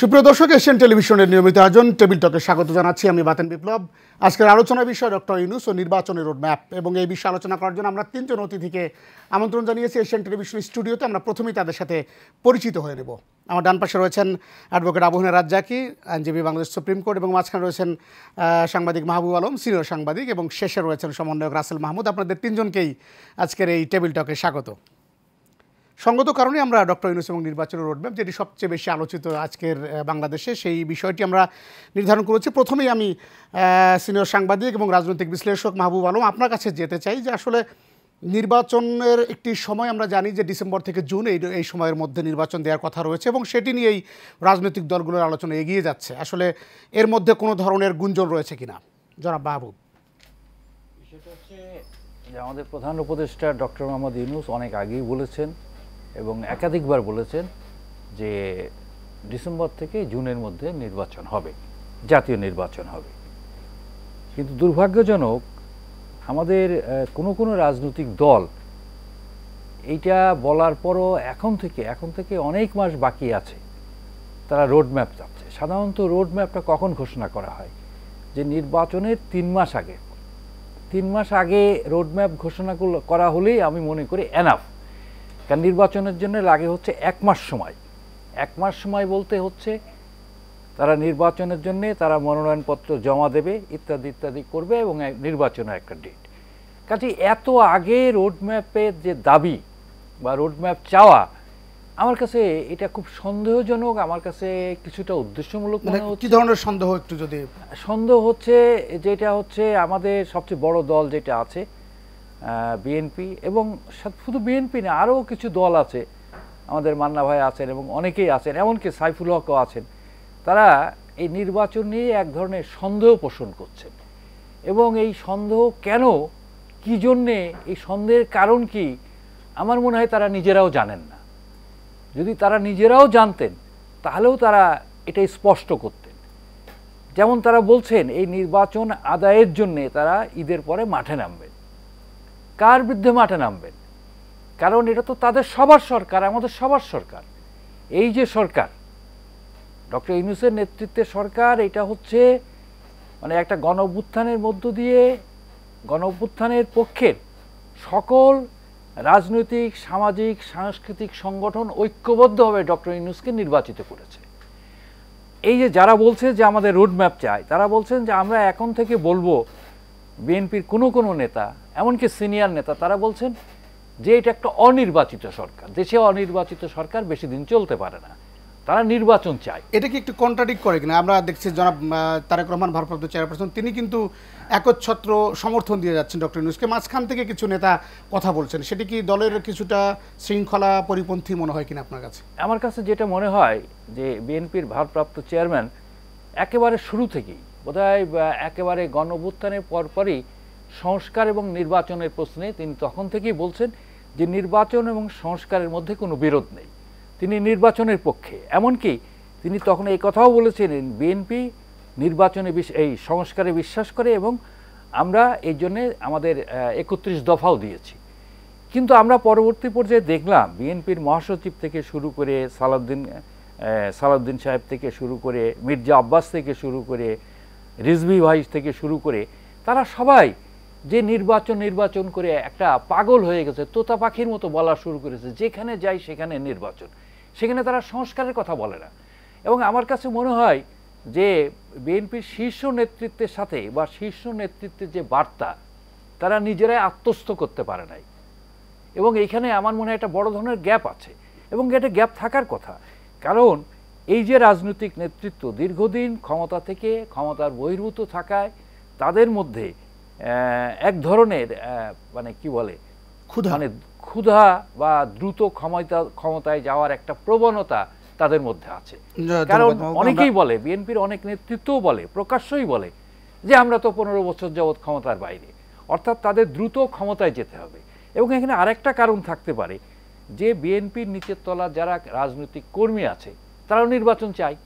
সুপ্রিয় দর্শক, এশিয়ান টেলিভিশনের নিয়মিত আয়োজন টেবিল টকে স্বাগত জানাচ্ছি। আমি বাতেন বিপ্লব। আজকের আলোচনার বিষয় ডক্টর ইউনূস ও নির্বাচনের রোডম্যাপ, এবং এই বিষয়ে আলোচনা করার জন্য আমরা তিনজন অতিথিকে আমন্ত্রণ জানিয়েছি এশিয়ান টেলিভিশন স্টুডিওতে। আমরা প্রথমেই তাদের সাথে পরিচিত হয়ে নেব। আমার ডান পাশে রয়েছেন অ্যাডভোকেট আবু হেনা রাজ্জাকি, আইনজীবী, বাংলাদেশ সুপ্রিম কোর্ট, এবং মাঝখানে রয়েছেন সাংবাদিক মাহবুব আলম, সিনিয়র সাংবাদিক, এবং শেষে রয়েছেন সমন্বয়ক রাসেল মাহমুদ। আপনাদের তিনজনকেই আজকের এই টেবিল টকে স্বাগত। সঙ্গত কারণে আমরা ডক্টর ইউনূস এবং নির্বাচনের রোডম্যাপ, যেটি সবচেয়ে বেশি আলোচিত আজকের বাংলাদেশে, সেই বিষয়টি আমরা নির্ধারণ করেছি। প্রথমেই আমি সিনিয়র সাংবাদিক এবং রাজনৈতিক বিশ্লেষক মাহবুব আলম, আপনার কাছে যেতে চাই যে আসলে নির্বাচনের একটি সময় আমরা জানি যে ডিসেম্বর থেকে জুন এই সময়ের মধ্যে নির্বাচন দেওয়ার কথা রয়েছে, এবং সেটি নিয়েই রাজনৈতিক দলগুলোর আলোচনা এগিয়ে যাচ্ছে। আসলে এর মধ্যে কোনো ধরনের গুঞ্জন রয়েছে কিনা, জনাব মাহবুব? বিষয়টা হচ্ছে যে আমাদের প্রধান উপদেষ্টা ডক্টর মোহাম্মদ ইউনূস অনেক আগেই বলেছেন এবং একাধিকবার বলেছেন যে ডিসেম্বর থেকে জুনের মধ্যে নির্বাচন হবে, জাতীয় নির্বাচন হবে। কিন্তু দুর্ভাগ্যজনক আমাদের কোনো রাজনৈতিক দল এইটা বলার পরও এখন থেকে অনেক মাস বাকি আছে, তারা রোডম্যাপ চাচ্ছে। সাধারণত রোডম্যাপটা কখন ঘোষণা করা হয়? যে নির্বাচনের 3 মাস আগে। 3 মাস আগে রোডম্যাপ ঘোষণা করা হলেই আমি মনে করি এনাফ। কারণ নির্বাচনের জন্য লাগে হচ্ছে 1 মাস সময়। 1 মাস সময় বলতে হচ্ছে তারা নির্বাচনের জন্য তারা মনোনয়নপত্র জমা দেবে, ইত্যাদি ইত্যাদি করবে, এবং নির্বাচনের একটা ডেট। কাজে এত আগে রোডম্যাপের যে দাবি বা রোডম্যাপ চাওয়া, আমার কাছে এটা খুব সন্দেহজনক, আমার কাছে কিছুটা উদ্দেশ্যমূলক মনে হচ্ছে। কি ধরনের সন্দেহ, একটু যদি? সন্দেহ হচ্ছে যেটা হচ্ছে আমাদের সবচেয়ে বড় দল যেটা আছে বিএনপি, এবং শুধু বিএনপি না, আরও কিছু দল আছে, আমাদের মান্না ভাই আছেন এবং অনেকেই আছেন, এমনকি সাইফুল হকও আছেন। তারা এই নির্বাচন নিয়ে এক ধরনের সন্দেহ পোষণ করছেন, এবং এই সন্দেহ কেন, কি জন্যে, এই সন্দেহের কারণ কি, আমার মনে হয় তারা নিজেরাও জানেন না। যদি তারা নিজেরাও জানতেন তাহলেও তারা এটা স্পষ্ট করতেন। যেমন তারা বলছেন এই নির্বাচন আদায়ের জন্যে তারা ঈদের পরে মাঠে নামবেন। কার বিরুদ্ধে মাঠে নামবেন? কারণ এটা তো তাদের সবার সরকার, আমাদের সবার সরকার। এই যে সরকার, ডক্টর ইউনূসের নেতৃত্বের সরকার, এটা হচ্ছে মানে একটা গণ অভ্যুত্থানের মধ্য দিয়ে গণ অভ্যুত্থানের পক্ষের সকল রাজনৈতিক, সামাজিক, সাংস্কৃতিক সংগঠন ঐক্যবদ্ধভাবে ডক্টর ইউনূসকে নির্বাচিত করেছে। এই যে যারা বলছে যে আমাদের রোডম্যাপ চাই, তারা বলছেন যে আমরা এখন থেকে বলবো, বিএনপির কোনো নেতা, এমনকি সিনিয়র নেতা, তারা বলছেন যে এটা একটা অনির্বাচিত সরকার, দেশে অনির্বাচিত সরকার বেশি দিন চলতে পারে না, তারা নির্বাচন চায়। এটা কি একটু কন্ট্রাডিক্ট করে কিনা? আমরা দেখছি জনাব তারেক রহমান, ভারপ্রাপ্ত চেয়ারপারসন, তিনি কিন্তু একচ্ছত্র সমর্থন দিয়ে যাচ্ছেন ডক্টর ইউনূসকে। মাঝখান থেকে কিছু নেতা কথা বলছেন, সেটি কি দলের কিছুটা শৃঙ্খলা পরিপন্থী মনে হয় কিনা আপনার কাছে? আমার কাছে যেটা মনে হয় যে বিএনপির ভারপ্রাপ্ত চেয়ারম্যান একেবারে শুরু থেকেই, বোধহয় একেবারে গণ অভ্যুত্থানের পরপরই সংস্কার এবং নির্বাচনের প্রশ্নে তিনি তখন থেকেই বলছেন যে নির্বাচন এবং সংস্কারের মধ্যে কোনো বিরোধ নেই, তিনি নির্বাচনের পক্ষে। এমনকি তিনি তখন এই কথাও বলেছিলেন বিএনপি নির্বাচনে এই সংস্কারে বিশ্বাস করে, এবং আমরা এই জন্যে আমাদের 31 দফাও দিয়েছি। কিন্তু আমরা পরবর্তী পর্যায়ে দেখলাম বিএনপির মহাসচিব থেকে শুরু করে সালাউদ্দিন সাহেব থেকে শুরু করে মির্জা আব্বাস থেকে শুরু করে রিজভী ভাই থেকে শুরু করে, তারা সবাই যে নির্বাচন করে একটা পাগল হয়ে গেছে, তোতা পাখির মতো বলা শুরু করেছে, যেখানে যাই সেখানে নির্বাচন, সেখানে তারা সংস্কারের কথা বলে না। এবং আমার কাছে মনে হয় যে বিএনপির শীর্ষ নেতৃত্বের সাথে বা শীর্ষ নেতৃত্বের যে বার্তা, তারা নিজেরাই আত্মস্থ করতে পারে নাই, এবং এইখানে আমার মনে হয় একটা বড় ধরনের গ্যাপ আছে, এবং এটা গ্যাপ থাকার কথা। কারণ এই যে রাজনৈতিক নেতৃত্ব দীর্ঘদিন ক্ষমতা থেকে ক্ষমতার বহির্ভূত থাকায় তাদের মধ্যে এক ধরনের মানে কি বলে, ক্ষুধা বা দ্রুত ক্ষমতায় যাওয়ার একটা প্রবণতা তাদের মধ্যে আছে। কারণ অনেকেই বলে, বিএনপির অনেক নেতৃত্বও বলে, প্রকাশ্যই বলে যে আমরা তো 15 বছর যাবৎ ক্ষমতার বাইরে, অর্থাৎ তাদের দ্রুত ক্ষমতায় যেতে হবে। এবং এখানে আরেকটা কারণ থাকতে পারে যে বিএনপির নিচের তলা যারা রাজনৈতিক কর্মী আছে তারাও নির্বাচন চায়।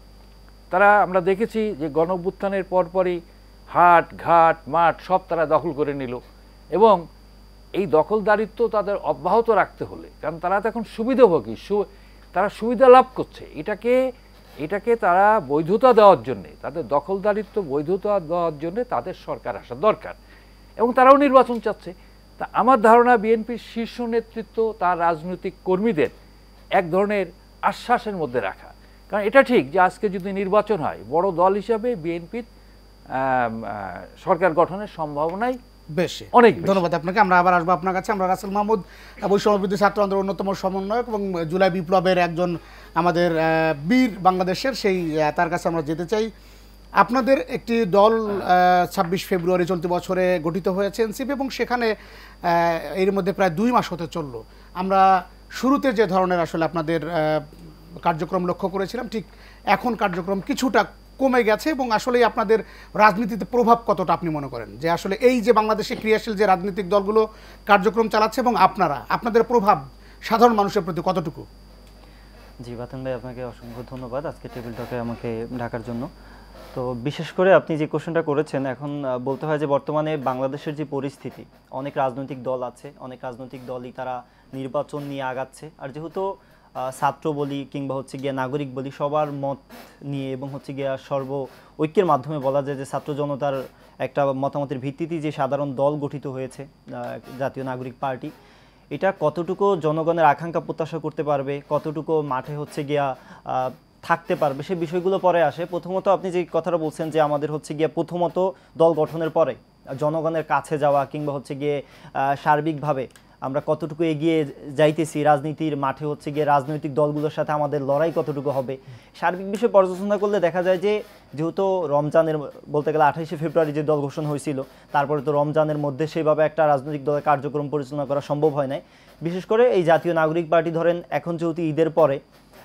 তারা, আমরা দেখেছি যে গণ অভ্যুত্থানের পরপরই হাট ঘাট মাঠ সব তারা দখল করে নিল, এবং এই দখলদারিত্ব তাদের অব্যাহত রাখতে হলে, কারণ তারা তো এখন সুবিধাভোগী, তারা সুবিধা লাভ করছে, এটাকে এটাকে তারা বৈধতা দেওয়ার জন্যে, তাদের দখলদারিত্ব বৈধতা দেওয়ার জন্যে তাদের সরকার আসা দরকার, এবং তারাও নির্বাচন চাচ্ছে। তা আমার ধারণা বিএনপির শীর্ষ নেতৃত্ব তার রাজনৈতিক কর্মীদের এক ধরনের আশ্বাসের মধ্যে রাখা। কারণ এটা ঠিক যে আজকে যদি নির্বাচন হয়, বড় দল হিসাবে বিএনপির সরকার গঠনের সম্ভাবনাই বেশি, অনেক। ধন্যবাদ আপনাকে। আমরা আবার আসবো আপনার কাছে। আমরা রাসেল মাহমুদ, বৈষম্যবিরোধী ছাত্র আন্দোলনের অন্যতম সমন্বয়ক এবং জুলাই বিপ্লবের একজন আমাদের বীর বাংলাদেশের, সেই তার কাছে আমরা যেতে চাই। আপনাদের একটি দল 26 ফেব্রুয়ারি চলতি বছরে গঠিত হয়েছে এনসিপি, এবং সেখানে এর মধ্যে প্রায় 2 মাস হতে চললো। আমরা শুরুতে যে ধরনের আসলে আপনাদের কার্যক্রম লক্ষ্য করেছিলাম, ঠিক এখন কার্যক্রম কিছুটা কমে গেছে, এবং আসলে আপনাদের রাজনীতিতে প্রভাব কতটা আপনি মনে করেন যে আসলে এই যে বাংলাদেশে ক্রিয়াশীল যে রাজনৈতিক দলগুলো কার্যক্রম চালাচ্ছে এবং আপনাদের প্রভাব সাধারণ মানুষের প্রতি কতটুকু? জি বাতেন ভাই, আপনাকে অসংখ্য ধন্যবাদ আজকে টেবিল টকে আমাকে ডাকার জন্য। তো বিশেষ করে আপনি যে কোশ্চেনটা করেছেন, এখন বলতে হয় যে বর্তমানে বাংলাদেশের যে পরিস্থিতি, অনেক রাজনৈতিক দল আছে, অনেক রাজনৈতিক দলই তারা নির্বাচন নিয়ে আগাচ্ছে। আর যেহেতু ছাত্র বলি কিংবা হচ্ছে গিয়ে নাগরিক বলি, সবার মত নিয়ে এবং হচ্ছে গিয়া সর্ব ঐক্যের মাধ্যমে বলা যায় যে ছাত্র জনতার একটা মতামতের ভিত্তিতে যে সাধারণ দল গঠিত হয়েছে জাতীয় নাগরিক পার্টি, এটা কতটুকু জনগণের আকাঙ্ক্ষা প্রত্যাশা করতে পারবে, কতটুকু মাঠে হচ্ছে গিয়া থাকতে পারবে, সে বিষয়গুলো পরে আসে। প্রথমত আপনি যে কথাটা বলছেন যে আমাদের হচ্ছে গিয়া প্রথমত দল গঠনের পরে জনগণের কাছে যাওয়া কিংবা হচ্ছে গিয়ে সার্বিকভাবে আমরা কতটুকু এগিয়ে যাইতেছি রাজনীতির মাঠে, হচ্ছে গিয়ে রাজনৈতিক দলগুলোর সাথে আমাদের লড়াই কতটুকু হবে, সার্বিক বিষয় পর্যালোচনা করলে দেখা যায় যে যেহেতু রমজানের বলতে গেলে 28শে ফেব্রুয়ারি যে দল ঘোষণা হয়েছিল, তারপরে তো রমজানের মধ্যে সেভাবে একটা রাজনৈতিক দলের কার্যক্রম পরিচালনা করা সম্ভব হয় নাই। বিশেষ করে এই জাতীয় নাগরিক পার্টি ধরেন এখন যেহেতু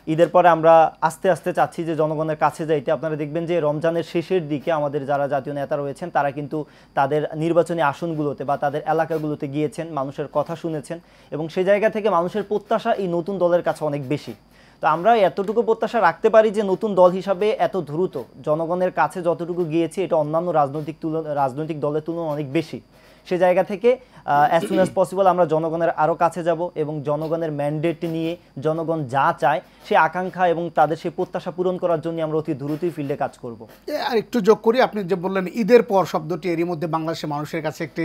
ঈদের পরে আমরা আস্তে আস্তে চাচ্ছি যে জনগণের কাছে যাইতে। আপনারা দেখবেন যে রমজানের শেষের দিকে আমাদের যারা জাতীয় নেতা রয়েছেন তারা কিন্তু তাদের নির্বাচনী আসনগুলোতে বা তাদের এলাকাগুলোতে গিয়েছেন, মানুষের কথা শুনেছেন, এবং সেই জায়গা থেকে মানুষের প্রত্যাশা এই নতুন দলের কাছে অনেক বেশি। তো আমরা এতটুকু প্রত্যাশা রাখতে পারি যে নতুন দল হিসাবে এত দ্রুত জনগণের কাছে যতটুকু গিয়েছি, এটা অন্যান্য রাজনৈতিক দলের তুলনায় অনেক বেশি। সে জায়গা থেকে অ্যাজ সুন অ্যাজ পসিবল আমরা জনগণের আরও কাছে যাব এবং জনগণের ম্যান্ডেট নিয়ে জনগণ যা চায় সে আকাঙ্ক্ষা এবং তাদের সেই প্রত্যাশা পূরণ করার জন্য আমরা অতি দ্রুতই ফিল্ডে কাজ করব। আর একটু যোগ করি, আপনি যে বললেন ঈদের পর শব্দটি, এরই মধ্যে বাংলাদেশের মানুষের কাছে একটি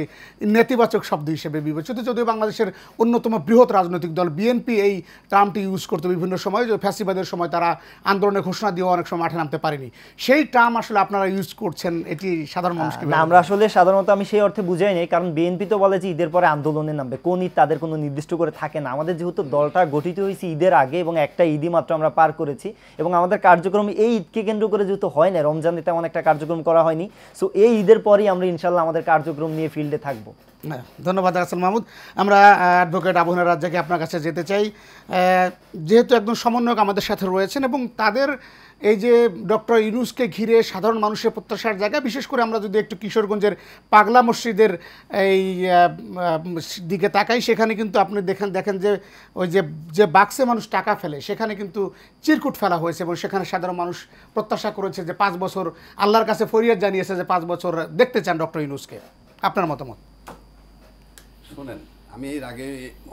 নেতিবাচক শব্দ হিসেবে বিবেচিত, যদিও বাংলাদেশের অন্যতম বৃহৎ রাজনৈতিক দল বিএনপি এই টার্মটি ইউজ করতে বিভিন্ন সময়, যে ফ্যাসিবাদের সময় তারা আন্দোলনের ঘোষণা দিয়েও অনেক সময় মাঠে নামতে পারেনি, সেই টার্ম আসলে আপনারা ইউজ করছেন, এটি সাধারণ মানুষকে আমরা আসলে সাধারণত আমি সেই অর্থে বুঝাই নাই, কারণ বিএনপি তো বলে যে ঈদের পরে আন্দোলনে নামবে, কোন ঈদ তাদের কোনো নির্দিষ্ট করে থাকে না। আমাদের যেহেতু দলটা গঠিত হয়েছে ঈদের আগে এবং একটা ঈদই মাত্র আমরা পার করেছি, এবং আমাদের কার্যক্রম এই ঈদকে কেন্দ্র করে যেহেতু হয় না, রমজানে তেমন একটা কার্যক্রম করা হয়নি, সো এই ঈদের পরেই আমরা ইনশাল্লাহ আমাদের কার্যক্রম নিয়ে ফিল্ডে থাকবো। ধন্যবাদ রাসেল মাহমুদ। আমরা অ্যাডভোকেট আবুনার রাজ্জাকে আপনার কাছে যেতে চাই, যেহেতু একজন সমন্বয়ক আমাদের সাথে রয়েছেন এবং তাদের এই যে ডক্টর ইউনূসকে ঘিরে সাধারণ মানুষের প্রত্যাশার জায়গা, বিশেষ করে আমরা যদি একটু কিশোরগঞ্জের পাগলা মসজিদের এই দিকে তাকাই, সেখানে কিন্তু আপনি দেখেন যে ওই যে বাক্সে মানুষ টাকা ফেলে সেখানে কিন্তু চিরকুট ফেলা হয়েছে, এবং সেখানে সাধারণ মানুষ প্রত্যাশা করেছে যে 5 বছর, আল্লাহর কাছে ফরিয়াদ জানিয়েছে যে 5 বছর দেখতে চান ডক্টর ইউনূসকে। আপনার মতামত? শোনেন, আমি এর আগে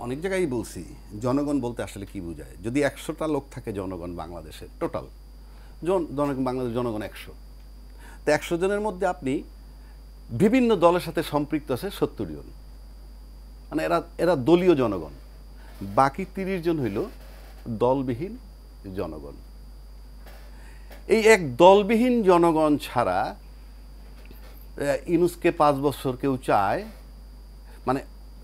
অনেক জায়গায় বলছি জনগণ বলতে আসলে কি বোঝায়। যদি 100টা লোক থাকে জনগণ বাংলাদেশের টোটাল বাংলাদেশ জনগণ 100, তো 100 জনের মধ্যে আপনি বিভিন্ন দলের সাথে সম্পৃক্ত আছে 70 জন, মানে এরা দলীয় জনগণ। বাকি 30 জন হইল দলবিহীন জনগণ। এই এক দলবিহীন জনগণ ছাড়া ইউনূসকে 5 বছর কেউ চায়, মানে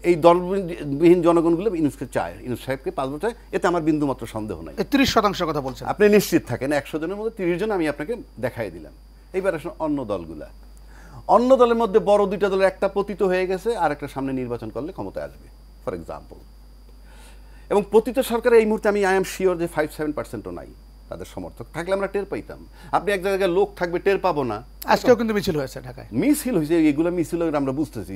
এই দলবিহীন জনগণগুলো ইউনূসকে চায়, ইউনূস সাহেবকে 5 বছর, এতে আমার বিন্দুমাত্র সন্দেহ নাই। 30% কথা বলছেন আপনি নিশ্চিত থাকেন, 100 জনের মধ্যে 30 জন আমি আপনাকে দেখাই দিলাম। এইবার আসলে অন্য দলের মধ্যে বড় 2টা দলের একটা পতিত হয়ে গেছে, আর একটা সামনে নির্বাচন করলে ক্ষমতায় আসবে ফর এক্সাম্পল, এবং পতিত সরকারে এই মুহূর্তে আমি আই এম শিওর যে 5-7%ও নাই তাদের সমর্থক। থাকলে আমরা টের পাইতাম। আপনি এক জায়গায় লোক থাকবে, টের পাবো না। আজকেও কিন্তু মিছিল হয়েছে ঢাকায়, মিছিল হয়েছে, এগুলো মিছিল আমরা বুঝতেছি,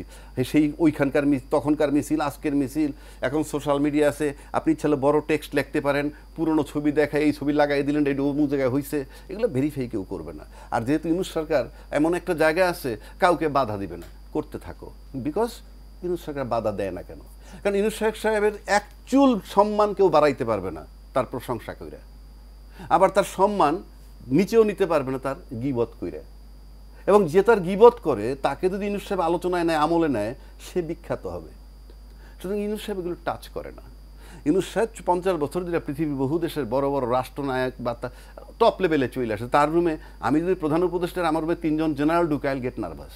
সেই ওইখানকার তখনকার মিছিল, আজকের মিছিল। এখন সোশ্যাল মিডিয়া আছে, আপনি ছেলে বড় টেক্সট লিখতে পারেন, পুরনো ছবি দেখায়, এই ছবি লাগাই দিলেন, এটা অমুক জায়গায় হয়েছে, এগুলো ভেরিফাই কেউ করবে না। আর যেহেতু ইউনূস সরকার এমন একটা জায়গায় আছে, কাউকে বাধা দিবে না, করতে থাকো, বিকজ ইউনূস সরকার বাধা দেয় না কেন? কারণ ইউনূস সাহেবের এক চুল সম্মান কেউ বাড়াইতে পারবে না তার প্রশংসা করে। আবার তার সম্মান নিচেও নিতে পারবে না তার গীবত কইরা। এবং যে তার গীবত করে তাকে যদি ইউনূস সাহেব আলোচনায় নেয়, আমলে নেয়, সে বিখ্যাত হবে। সুতরাং ইউনূস সাহেব এগুলো টাচ করে না। ইউনূস সাহেব 50 বছর ধরে পৃথিবীর বহু দেশের বড় বড় রাষ্ট্রনায়ক বা টপ লেভেলে চলে আসে। তার রুমে আমি যদি প্রধান উপদেষ্টার আমার রুমে 3 জন জেনারেল ঢুকে, আইল গেট নার্ভাস।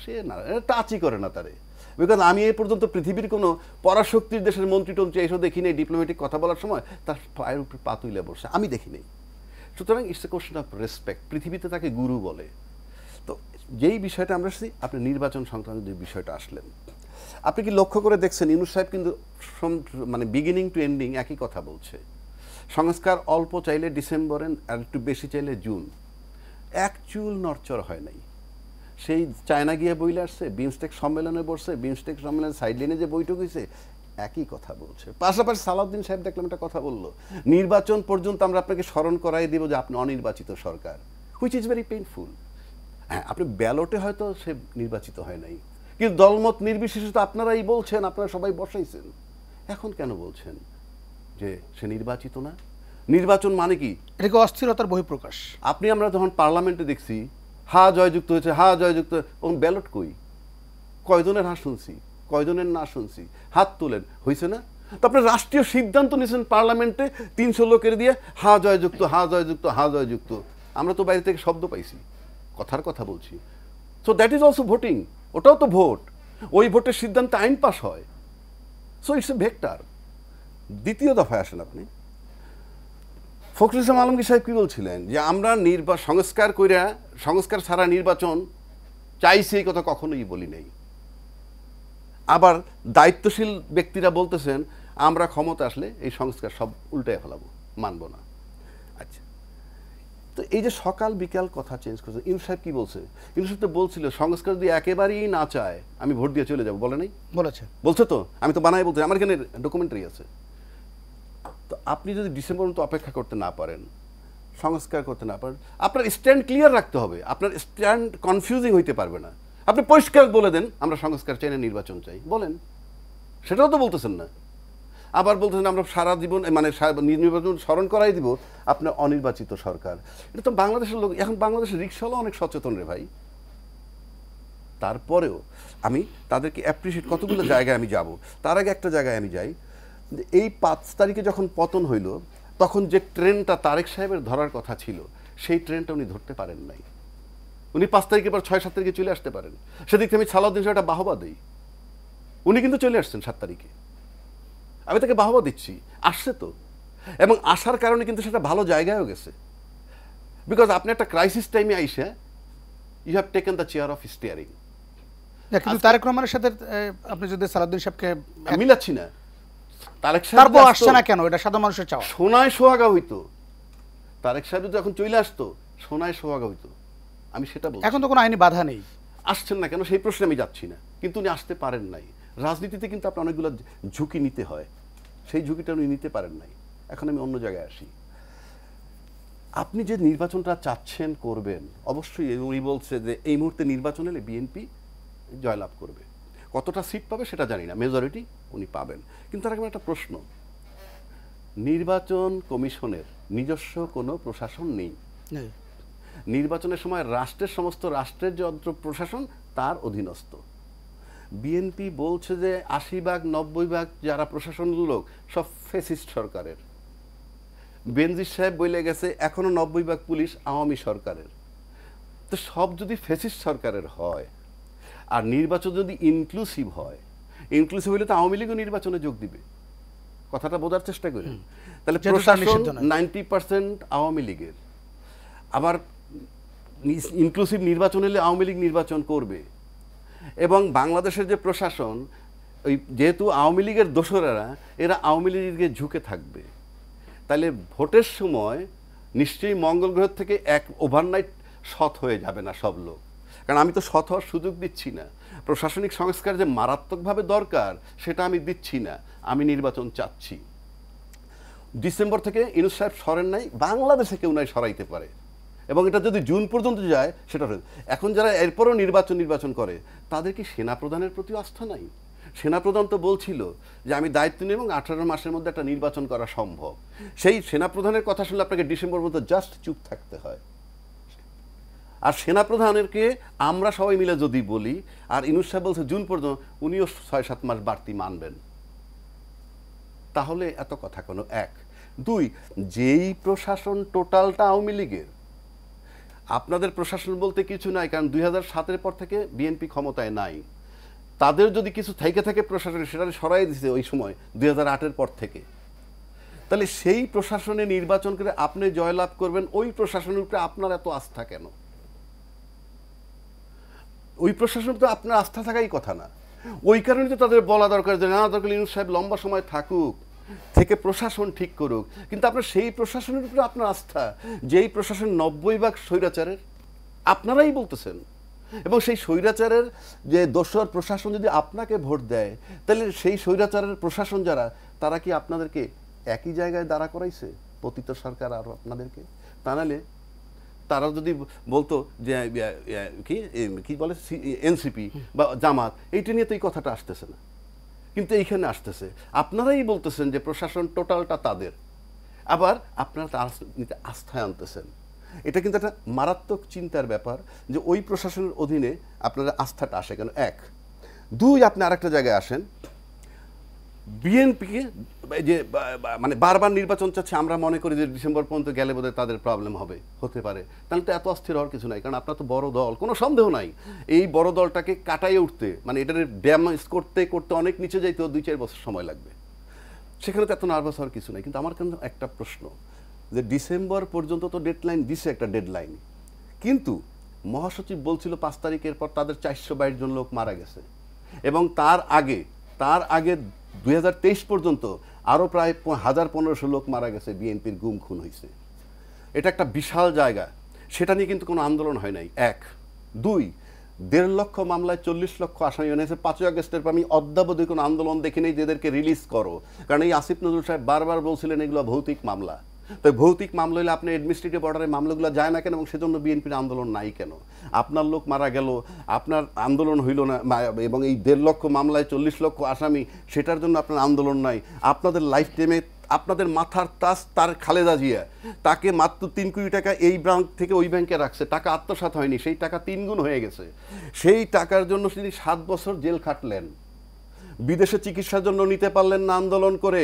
সে না, টাচই করে না তারে। বিকজ আমি এই পর্যন্ত পৃথিবীর কোনো পরাশক্তির দেশের মন্ত্রী টন্ত্রী এইসব দেখি নেই ডিপ্লোম্যাটিক কথা বলার সময় তার পায়ের উপরে পা তুলে বসে, আমি দেখি নেই। সুতরাং it's a question of respect. পৃথিবীতে তাকে গুরু বলে। তো যেই বিষয়টা আমরা আসছি, আপনি নির্বাচন সংক্রান্ত যে বিষয়টা আসলেন, আপনি কি লক্ষ্য করে দেখছেন ইউনূস সাহেব কিন্তু মানে বিগিনিং টু এন্ডিং একই কথা বলছে। সংস্কার অল্প চাইলে ডিসেম্বরে, আর একটু বেশি চাইলে জুন। এক চুল নড়চড় হয় নাই। সেই চায়না গিয়ে বইলে আসছে, বিমস্টেক সম্মেলনে বসছে, বিমস্টেক সম্মেলনের সাইডলাইনে যে বৈঠক হয়েছে, একই কথা বলছে। পাশাপাশি সালাউদ্দিন সাহেব দেখলাম একটা কথা বললো, নির্বাচন পর্যন্ত আমরা আপনাকে স্মরণ করাই দিব যে আপনি অনির্বাচিত সরকার, হুইচ ইজ ভেরি পেইনফুল। হ্যাঁ, আপনি ব্যালটে হয়তো সে নির্বাচিত হয় নাই, কিন্তু দলমত নির্বিশেষে তো আপনারাই বলছেন, আপনারা সবাই বসাইছেন। এখন কেন বলছেন যে সে নির্বাচিত না? নির্বাচন মানে কি? এটাকে অস্থিরতার বহিঃপ্রকাশ। আপনি আমরা যখন পার্লামেন্টে দেখছি হা জয়যুক্ত হয়েছে, হা জয়যুক্ত, ওন ব্যালট কই? কয়জনের হা শুনছি, কয়জনের না শুনছি? হাত তোলেন, হয়েছে না? তো আপনি রাষ্ট্রীয় সিদ্ধান্ত নিয়েছেন পার্লামেন্টে 300 লোকের দিয়ে হা জয়যুক্ত, হা জয়যুক্ত, হা জয়যুক্ত। আমরা তো বাইরে থেকে শব্দ পাইছি, কথার কথা বলছি। So that is also voting, ওটাও তো ভোট। ওই ভোটের সিদ্ধান্তে আইন পাস হয়। So it's a vector. দ্বিতীয় দফায় আসেন আপনি, ফখরুল ইসলাম আলমগীর সাহেব কি বলছিলেন যে আমরা সংস্কার কইরা, সংস্কার ছাড়া নির্বাচন চাইছি, এই কথা কখনোই বলি নাই। আবার দায়িত্বশীল ব্যক্তিরা বলতেছেন আমরা ক্ষমতা আসলে এই সংস্কার সব উল্টায় ফেলাবো, মানব না। আচ্ছা, তো এই যে সকাল বিকাল কথা চেঞ্জ করছে, ইউনূস সাহেব কি বলছে? ইউনূস সাহেব তো বলছিল সংস্কার যদি একেবারেই না চায় আমি ভোট দিয়ে চলে যাবো, বলে নাই? বলেছে, বলছে তো, আমি তো বানাই বলতে, আমার এখানে ডকুমেন্টারি আছে। তো আপনি যদি ডিসেম্বর মতো অপেক্ষা করতে না পারেন, সংস্কার করতে না পারেন, আপনার স্ট্যান্ড ক্লিয়ার রাখতে হবে। আপনার স্ট্যান্ড কনফিউজিং হইতে পারবে না। আপনি পরিষ্কার বলে দেন আমরা সংস্কার চাই না, নির্বাচন চাই, বলেন। সেটাও তো বলতেছেন না। আবার বলতেছেন আমরা সারা জীবন মানে নির্বাচন স্মরণ করাই দিব আপনার অনির্বাচিত সরকার। এটা তো বাংলাদেশের লোক, এখন বাংলাদেশের রিক্সাওয়ালা অনেক সচেতন রে ভাই। তারপরেও আমি তাদেরকে অ্যাপ্রিসিয়েট, কতগুলো জায়গায় আমি যাব। তার আগে একটা জায়গায় আমি যাই, এই 5 তারিখে যখন পতন হইল, তখন যে ট্রেনটা তারেক সাহেবের ধরার কথা ছিল, সেই ট্রেনটা উনি ধরতে পারেন নাই। উনি 5 তারিখের পর 6-7 তারিখে চলে আসতে পারেন। সেদিক থেকে আমি সালাউদ্দিন সাহেবটা বাহবা দিই। উনি কিন্তু চলে আসছেন 7 তারিখে, আমি তাকে বাহবা দিচ্ছি, আসছে তো। এবং আসার কারণে কিন্তু সেটা ভালো জায়গায়ও গেছে। বিকজ আপনি একটা ক্রাইসিস টাইমে আইসে you have taken the chair of steering. কিন্তু তারেক রহমানের সাথে আপনি যদি সালাউদ্দিন সাহেবকে মিলাচ্ছি না, তারেক সাহেব তারপর আসছে না কেন? এটা সাধারণ মানুষের চাওয়া। সোনায় সোহাগা হইতো, তারেক সাহেব যদি এখন চলে আসতো সোনায় সোহাগা হইতো, আমি সেটা বলছি। এখন তো কোনো আইনি বাধা নেই। আসছেন না কেন সেই প্রশ্নে আমি যাচ্ছি না, কিন্তু উনি আসতে পারেন নাই। রাজনীতিতে কিন্তু আপনার অনেকগুলো ঝুঁকি নিতে হয়, সেই ঝুঁকিটা উনি নিতে পারেন নাই। এখন আমি অন্য জায়গায় আসি। আপনি যে নির্বাচনটা চাচ্ছেন করবেন, অবশ্যই উনি বলছে যে এই মুহূর্তে নির্বাচন এলে বিএনপি জয়লাভ করবে। কতটা সিট পাবে সেটা জানি না, মেজরিটি উনি পাবেন। কিন্তু তার একটা প্রশ্ন, নির্বাচন কমিশনের নিজস্ব কোনো প্রশাসন নেই। নির্বাচনের সময় রাষ্ট্রের সমস্ত রাষ্ট্রের যে প্রশাসন তার অধীনস্থ। বিএনপি বলছে যে 80-90% যারা প্রশাসনের লোক সব ফ্যাসিস্ট সরকারের। বেনজির সাহেব বলে গেছে এখনো 90% পুলিশ আওয়ামী সরকারের। তো সব যদি ফ্যাসিস্ট সরকারের হয় আর নির্বাচন যদি ইনক্লুসিভ হয়, ইনক্লুসিভ হলে তো আওয়ামী লীগও নির্বাচনে যোগ দিবে। কথাটা বোঝার চেষ্টা করেন। তাহলে প্রশাসন 90% আওয়ামী লীগের, আবার ইনক্লুসিভ নির্বাচন এলে আওয়ামী লীগ নির্বাচন করবে। এবং বাংলাদেশের যে প্রশাসন, ওই যেহেতু আওয়ামী লীগের দোসরেরা, এরা আওয়ামী লীগকে ঝুঁকে থাকবে। তাহলে ভোটের সময় নিশ্চয়ই মঙ্গল গ্রহ থেকে এক ওভারনাইট সৎ হয়ে যাবে না সব লোক, কারণ আমি তো সৎ হওয়ার সুযোগ দিচ্ছি না। প্রশাসনিক সংস্কার যে মারাত্মকভাবে দরকার সেটা আমি দিচ্ছি না, আমি নির্বাচন চাচ্ছি। ডিসেম্বর থেকে ইউনূস সাহেব সরেন নাই, বাংলাদেশে কেউ নাই সরাইতে পারে। এবং এটা যদি জুন পর্যন্ত যায় সেটা এখন যারা এরপরও নির্বাচন করে তাদের কি সেনা প্রধানের প্রতি আস্থা নাই? সেনাপ্রধান তো বলছিল যে আমি দায়িত্ব নিই এবং 18 মাসের মধ্যে একটা নির্বাচন করা সম্ভব। সেই সেনাপ্রধানের কথা শুনলে আপনাকে ডিসেম্বর পর্যন্ত জাস্ট চুপ থাকতে হয়। আর সেনাপ্রধানেরকে আমরা সবাই মিলে যদি বলি, আর ইউনূস সাহেব বলছে জুন পর্যন্ত, উনিও 6-7 মাস বাড়তি মানবেন, তাহলে এত কথা কোনো। 1 2 যেই প্রশাসন টোটালটা আওয়ামী লীগের, আপনাদের প্রশাসন বলতে কিছু নাই, কারণ 2007-এর পর থেকে বিএনপি ক্ষমতায় নাই। তাদের যদি কিছু থেকে থাকে প্রশাসনে, সেটা সরাই দিছে ওই সময় 2008-এর পর থেকে। তাহলে সেই প্রশাসনে নির্বাচন করে আপনি জয়লাভ করবেন, ওই প্রশাসনের উপরে আপনার এত আস্থা কেন? ওই প্রশাসন তো আপনার আস্থা থাকাই কথা না। ওই কারণে তো তাদের বলা দরকার যে না, দরকার ইউনূস সাহেব লম্বা সময় থাকুক, থেকে প্রশাসন ঠিক করুক। কিন্তু আপনার সেই প্রশাসনের উপরে আপনার আস্থা, যেই প্রশাসন 90% স্বৈরাচারের, আপনারাই বলতেছেন। এবং সেই স্বৈরাচারের যে দোসর প্রশাসন যদি আপনাকে ভোট দেয়, তাহলে সেই স্বৈরাচারের প্রশাসন যারা, তারা কি আপনাদেরকে একই জায়গায় দাঁড়া করাইছে, পতিত সরকার আর আপনাদেরকে? তা নাহলে তারা যদি বলতো যে কি বলে এনসিপি বা জামাত, এইটা নিয়ে তো এই কথাটা আসতেছে না, কিন্তু এইখানে আসতেছে। আপনারাই বলতেছেন যে প্রশাসন টোটালটা তাদের, আবার আপনারা তার আস্থায় আনতেছেন। এটা কিন্তু একটা মারাত্মক চিন্তার ব্যাপার যে ওই প্রশাসনের অধীনে আপনারা আস্থাটা আসে কেন। 1 2 আপনি আরেকটা জায়গায় আসেন, বিএনপিকে যে মানে বারবার নির্বাচন চাচ্ছে, আমরা মনে করি যে ডিসেম্বর পর্যন্ত গেলে বোধহয় তাদের প্রবলেম হতে পারে। তাহলে তো এত অস্থির হওয়ার কিছু নাই, কারণ আপনার তো বড় দল, কোনো সন্দেহ নাই। এই বড় দলটাকে কাটাইয়ে উঠতে, মানে এটার ড্যামেজ করতে করতে অনেক নিচে যাইতেও 2-4 বছর সময় লাগবে। সেখানে তো এত নার্ভাস হওয়ার কিছু নাই। কিন্তু আমার কিন্তু একটা প্রশ্ন, যে ডিসেম্বর পর্যন্ত তো ডেডলাইন দিছে, একটা ডেডলাইন, কিন্তু মহাসচিব বলছিল 5 তারিখের পর তাদের 422 জন লোক মারা গেছে, এবং তার আগে 2023 পর্যন্ত আরও প্রায় 1000-1500 লোক মারা গেছে, বিএনপির গুম খুন হয়েছে। এটা একটা বিশাল জায়গা, সেটা নিয়ে কিন্তু কোনো আন্দোলন হয় নাই। 1 2 1.5 লক্ষ মামলায় 40 লক্ষ আসামি এনেছে। 5 আগস্টের পর আমি অদ্যাবধি কোনো আন্দোলন দেখিনি যে এদেরকে রিলিজ করো, কারণ এই আসিফ নজরুল সাহেব বারবার বলছিলেন এগুলো ভৌতিক মামলা। তো ভৌতিক মামলা হলে আপনি অ্যাডমিনিস্ট্রেটিভ অর্ডারে মামলাগুলো যায় না কেন, এবং সেজন্য বিএনপির আন্দোলন নাই কেন? আপনার লোক মারা গেল, আপনার আন্দোলন হইল না, এবং এই 1.5 লক্ষ মামলায় 40 লক্ষ আসামি, সেটার জন্য আপনার আন্দোলন নাই। আপনাদের লাইফ টাইমে আপনাদের মাথার তাজ তার খালেদা জিয়া, তাকে মাত্র 3 কোটি টাকা এই ব্যাংক থেকে ওই ব্যাংকে রাখছে, টাকা আত্মসাৎ হয়নি, সেই টাকা 3 গুণ হয়ে গেছে। সেই টাকার জন্য তিনি 7 বছর জেল খাটলেন, বিদেশে চিকিৎসার জন্য নিতে পারলেন না আন্দোলন করে।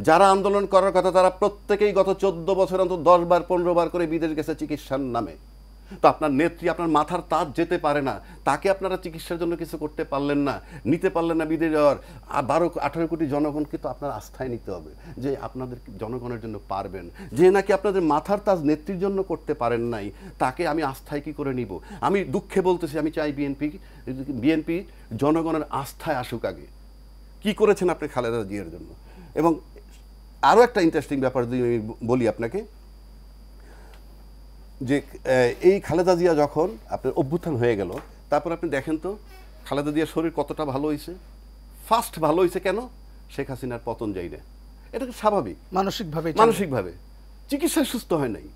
যারা আন্দোলন করার কথা তারা প্রত্যেকেই গত 14 বছর অন্তত 10 বার 15 বার করে বিদেশ গেছে চিকিৎসার নামে। তো আপনার নেত্রী, আপনার মাথার তাজ যেতে পারে না, তাকে আপনারা চিকিৎসার জন্য কিছু করতে পারলেন না, নিতে পারলেন না বিদেশ যাওয়ার। 12-18 কোটি জনগণকে তো আপনার আস্থায় নিতে হবে যে আপনাদের জনগণের জন্য পারবেন। যে নাকি আপনাদের মাথার তাজ নেত্রীর জন্য করতে পারেন নাই, তাকে আমি আস্থায় কি করে নিব? আমি দুঃখে বলতেছি, আমি চাই বিএনপি জনগণের আস্থায় আসুক আগে। কি করেছেন আপনি খালেদা জিয়ার জন্য? এবং আরও একটা ইন্টারেস্টিং ব্যাপার যদি আমি বলি আপনাকে, যে এই খালেদা জিয়া যখন আপনার অভ্যুত্থান হয়ে গেল, তারপর আপনি দেখেন তো খালেদা জিয়ার শরীর কতটা ভালো হয়েছে। ফার্স্ট ভালো হয়েছে কেন? শেখ হাসিনার পতন যাই না, এটা স্বাভাবিক। মানসিকভাবে চিকিৎসায় সুস্থ হয় নাই,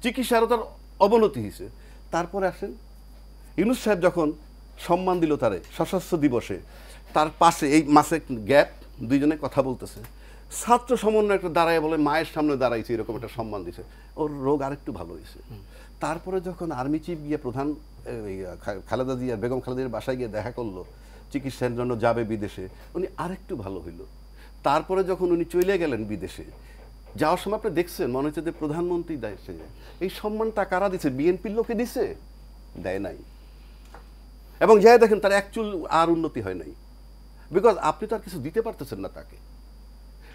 চিকিৎসারও তার অবনতি হয়েছে। তারপরে আসেন ইউনূস সাহেব যখন সম্মান দিল তারে সশস্ত্র দিবসে, তার পাশে এই মাসে গ্যাপ, দুইজনে কথা বলতেছে, ছাত্র সমন্বয় একটা দাঁড়ায় বলে মায়ের সামনে দাঁড়াইছে, এরকম একটা সম্মান দিছে, ওর রোগ আরেকটু ভালো হয়েছে। তারপরে যখন আর্মি চিফ গিয়ে প্রধান খালেদা জিয়া, বেগম খালেদা জিয়ার বাসায় গিয়ে দেখা করলো, চিকিৎসার জন্য যাবে বিদেশে, উনি আরেকটু ভালো হইল। তারপরে যখন উনি চলে গেলেন বিদেশে, যাওয়ার সময় আপনি দেখছেন মনে হচ্ছে যে প্রধানমন্ত্রী দেশে, এই সম্মানটা কারা দিছে? বিএনপির লোকে দিছে? দেয় নাই। এবং যাই দেখেন তার অ্যাকচুয়াল আর উন্নতি হয় নাই, বিকজ আপনি তো আর কিছু দিতে পারতেছেন না তাকে।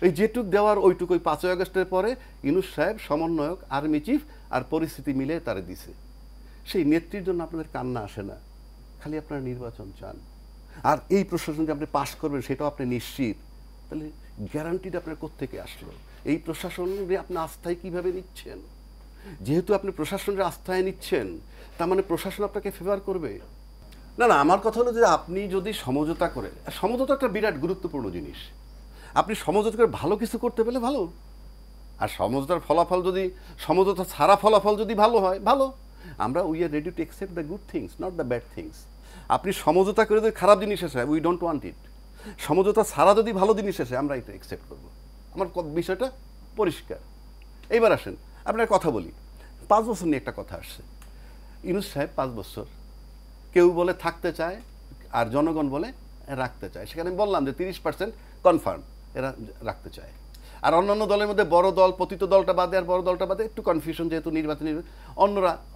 এই যেটুক দেওয়ার ওইটুকুই 5 আগস্টের পরে ইউনূস সাহেব সমন্বয়ক, আর্মি চিফ আর পরিস্থিতি মিলে তারে দিছে। সেই নেত্রীর জন্য আপনাদের কান্না আসে না, খালি আপনারা নির্বাচন চান। আর এই প্রশাসন যে আপনি পাশ করবেন সেটাও আপনি নিশ্চিত, তাহলে গ্যারান্টিটা আপনার কোত্থেকে আসলো? এই প্রশাসনের আপনি আস্থায় কিভাবে নিচ্ছেন? যেহেতু আপনি প্রশাসনের আস্থায় নিচ্ছেন, তার মানে প্রশাসন আপনাকে ফেভার করবে না। না, আমার কথা হলো যে আপনি যদি সমঝোতা করে, সমঝোতা একটা বিরাট গুরুত্বপূর্ণ জিনিস, আপনি সমঝোতা করে ভালো কিছু করতে পেলে ভালো, আর সমঝোতার ফলাফল যদি, সমঝোতা ছাড়া ফলাফল যদি ভালো হয়, ভালো। আমরা we are ready to accept the good things, not the bad things. আপনি সমঝোতা করে যদি খারাপ জিনিস আসে, উই ডোন্ট ওয়ান্ট ইট। সমঝোতা ছাড়া যদি ভালো জিনিস আসে আমরা এটা অ্যাকসেপ্ট করব। আমার বিষয়টা পরিষ্কার। এইবার আসেন আপনার কথা বলি, 5 বছর নিয়ে একটা কথা আসছে। ইউনূস সাহেব 5 বছর, কেউ বলে থাকতে চায় আর জনগণ বলে রাখতে চায়। সেখানে আমি বললাম যে 30% কনফার্ম এরা রাখতে চায়। আর অন্যান্য দলের মধ্যে বড় দল, পতিত দলটা বাদে আর বড় দলটা বাদে একটু কনফিউশন, যেহেতু নির্বাচনী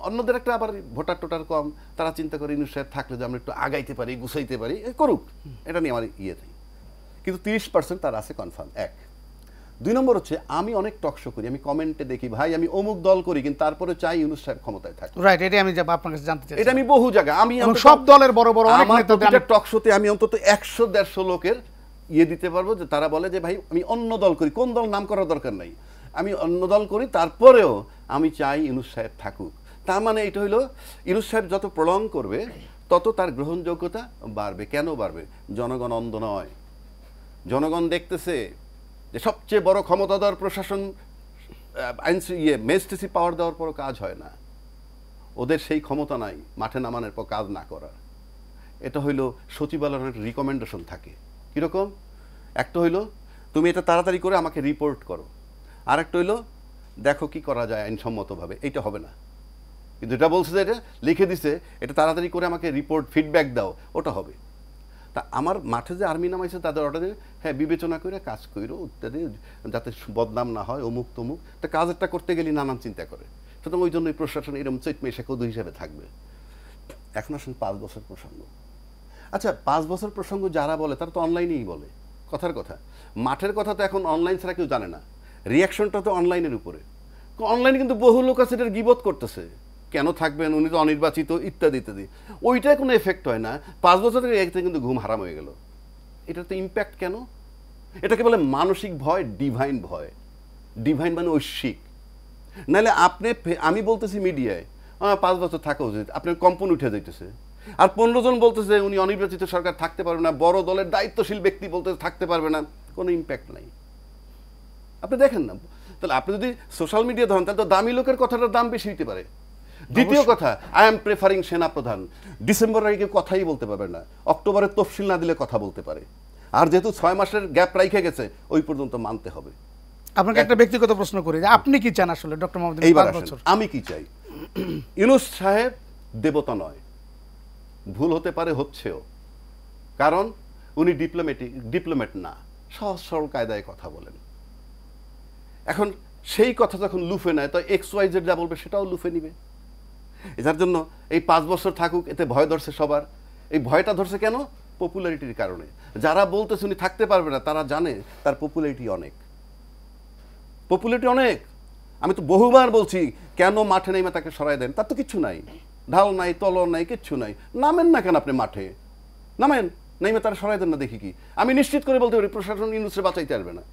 অন্যদের একটা আবার ভোটার টোটার কম, তারা চিন্তা করে ইউনূস সাহেব থাকলে যে আমরা একটু আগাইতে পারি, গুছাইতে পারি, করুক, এটা নিয়ে আমার ইয়ে নেই। কিন্তু 30% তার আছে কনফার্ম। 1 2 নম্বর হচ্ছে আমি অনেক টকশো করি, আমি কমেন্টে দেখি ভাই আমি অমুক দল করি কিন্তু তারপরে চাই ইউনূস সাহেব ক্ষমতায় থাকে। রাইট, এটা আমি আপনার কাছে জানতে চাই। এটা আমি বহু জায়গায় আমি সব দলের বড় বড় অনেক নেতাদের টকশোতে আমি অন্তত 100-150 লোকের ইয়ে দিতে পারবো যে তারা বলে যে ভাই আমি অন্য দল করি, কোন দল নাম করার দরকার নাই, আমি অন্য দল করি তারপরেও আমি চাই ইউনূস সাহেব থাকুক। তার মানে এটা হইলো ইউনূস সাহেব যত প্রলং করবে তত তার গ্রহণযোগ্যতা বাড়বে। কেন বাড়বে? জনগণ অন্ধ নয়, জনগণ দেখতেছে যে সবচেয়ে বড় ক্ষমতাধর প্রশাসন ম্যাজিস্ট্রেসি পাওয়ার দেওয়ার পরও কাজ হয় না, ওদের সেই ক্ষমতা নাই মাঠে নামানোর পর কাজ না করার। এটা হইলো সচিবালয়ের রিকমেন্ডেশন থাকে কীরকম, একটা হইলো তুমি এটা তাড়াতাড়ি করে আমাকে রিপোর্ট করো, আর একটা হইলো দেখো কি করা যায় আইনসম্মতভাবে। এইটা হবে না, কিন্তু এটা বলছে যে এটা লিখে দিছে এটা তাড়াতাড়ি করে আমাকে রিপোর্ট ফিডব্যাক দাও, ওটা হবে। তা আমার মাঠে যে আর্মি নামাইছে তাদের অর্ডারে হ্যাঁ বিবেচনা করে কাজ করো ইত্যাদি, যাতে বদনাম না হয় অমুক তমুক, তা কাজটা করতে গেলে নানান চিন্তা করে। সুতরাং ওই জন্যই প্রশাসন এরকম চেকমেশা কদু হিসাবে থাকবে। এখন আসেন 5 বছর প্রসঙ্গ। আচ্ছা 5 বছর প্রসঙ্গ যারা বলে তারা তো অনলাইনেই বলে, কথার কথা। মাঠের কথা তো এখন অনলাইন ছাড়া কেউ জানে না, রিয়াকশনটা তো অনলাইনের উপরে। অনলাইনে কিন্তু বহু লোক আছে এটার গিবত করতেছে, কেন থাকবেন উনি তো অনির্বাচিত ইত্যাদি ইত্যাদি। ওইটায় কোনো এফেক্ট হয় না। 5 বছরের একদিন কিন্তু ঘুম হারাম হয়ে গেল। এটার তো ইম্প্যাক্ট কেন? এটাকে বলে মানসিক ভয়, ডিভাইন ভয়। ডিভাইন মানে ঐশ্বিক। নাহলে আমি বলতেছি মিডিয়ায় 5 বছর থাকা উচিত, আপনার কম্পন উঠে যাইতেছে। আর 15 জন বলতেছে উনি অনির্বাচিত সরকার থাকতে পারবে না, বড় দলের দায়িত্বশীল ব্যক্তি বলতেছে থাকতে পারবে না, কোনো ইম্প্যাক্ট নাই। আপনি দেখেন না, তাহলে আপনি যদি সোশ্যাল মিডিয়া ধরেন তাহলে তো দামি লোকের কথাটার দাম বেশি হইতে পারে। দ্বিতীয় কথা, আই এম প্রেফারিং সেনাপ্রধান ডিসেম্বরের আগে কথাই বলতে পারবে না, অক্টোবরের তফসিল না দিলে কথা বলতে পারে। আর যেহেতু 6 মাসের গ্যাপ রাইখে গেছে ওই পর্যন্ত মানতে হবে। আপনাকে একটা ব্যক্তিগত প্রশ্ন করি যে আপনি কি চান আসলে ডক্টর মোহাম্মদ ইউনূস? এইবার আমি কি চাই? ইউনূস সাহেব দেবতা নয়, ভুল হতে পারে, হচ্ছেও, কারণ উনি ডিপ্লোম্যাট না, সহজ সরল কায়দায় কথা বলেন। এখন সেই কথা যখন লুফে নেয় তো XYZ যা বলবে সেটাও লুফে নিবে। এটার জন্য এই 5 বছর থাকুক এতে ভয় ধরছে সবার। এই ভয়টা ধরছে কেন? পপুলারিটির কারণে। যারা বলতেছে উনি থাকতে পারবে না তারা জানে তার পপুলারিটি অনেক। আমি তো বহুবার বলছি কেন মাঠে নেমে তাকে সরাই দেন, তার তো কিচ্ছু নাই, ঢাল নাই, তলোয়ার নাই, কিচ্ছু নাই। নামেন না কেন আপনি মাঠে? নামেন, নেমে তারা সরাই দেন না দেখি কি। আমি নিশ্চিত করে বলতে পারি প্রশাসন ইউনূসকে বাঁচাইতে পারবে না।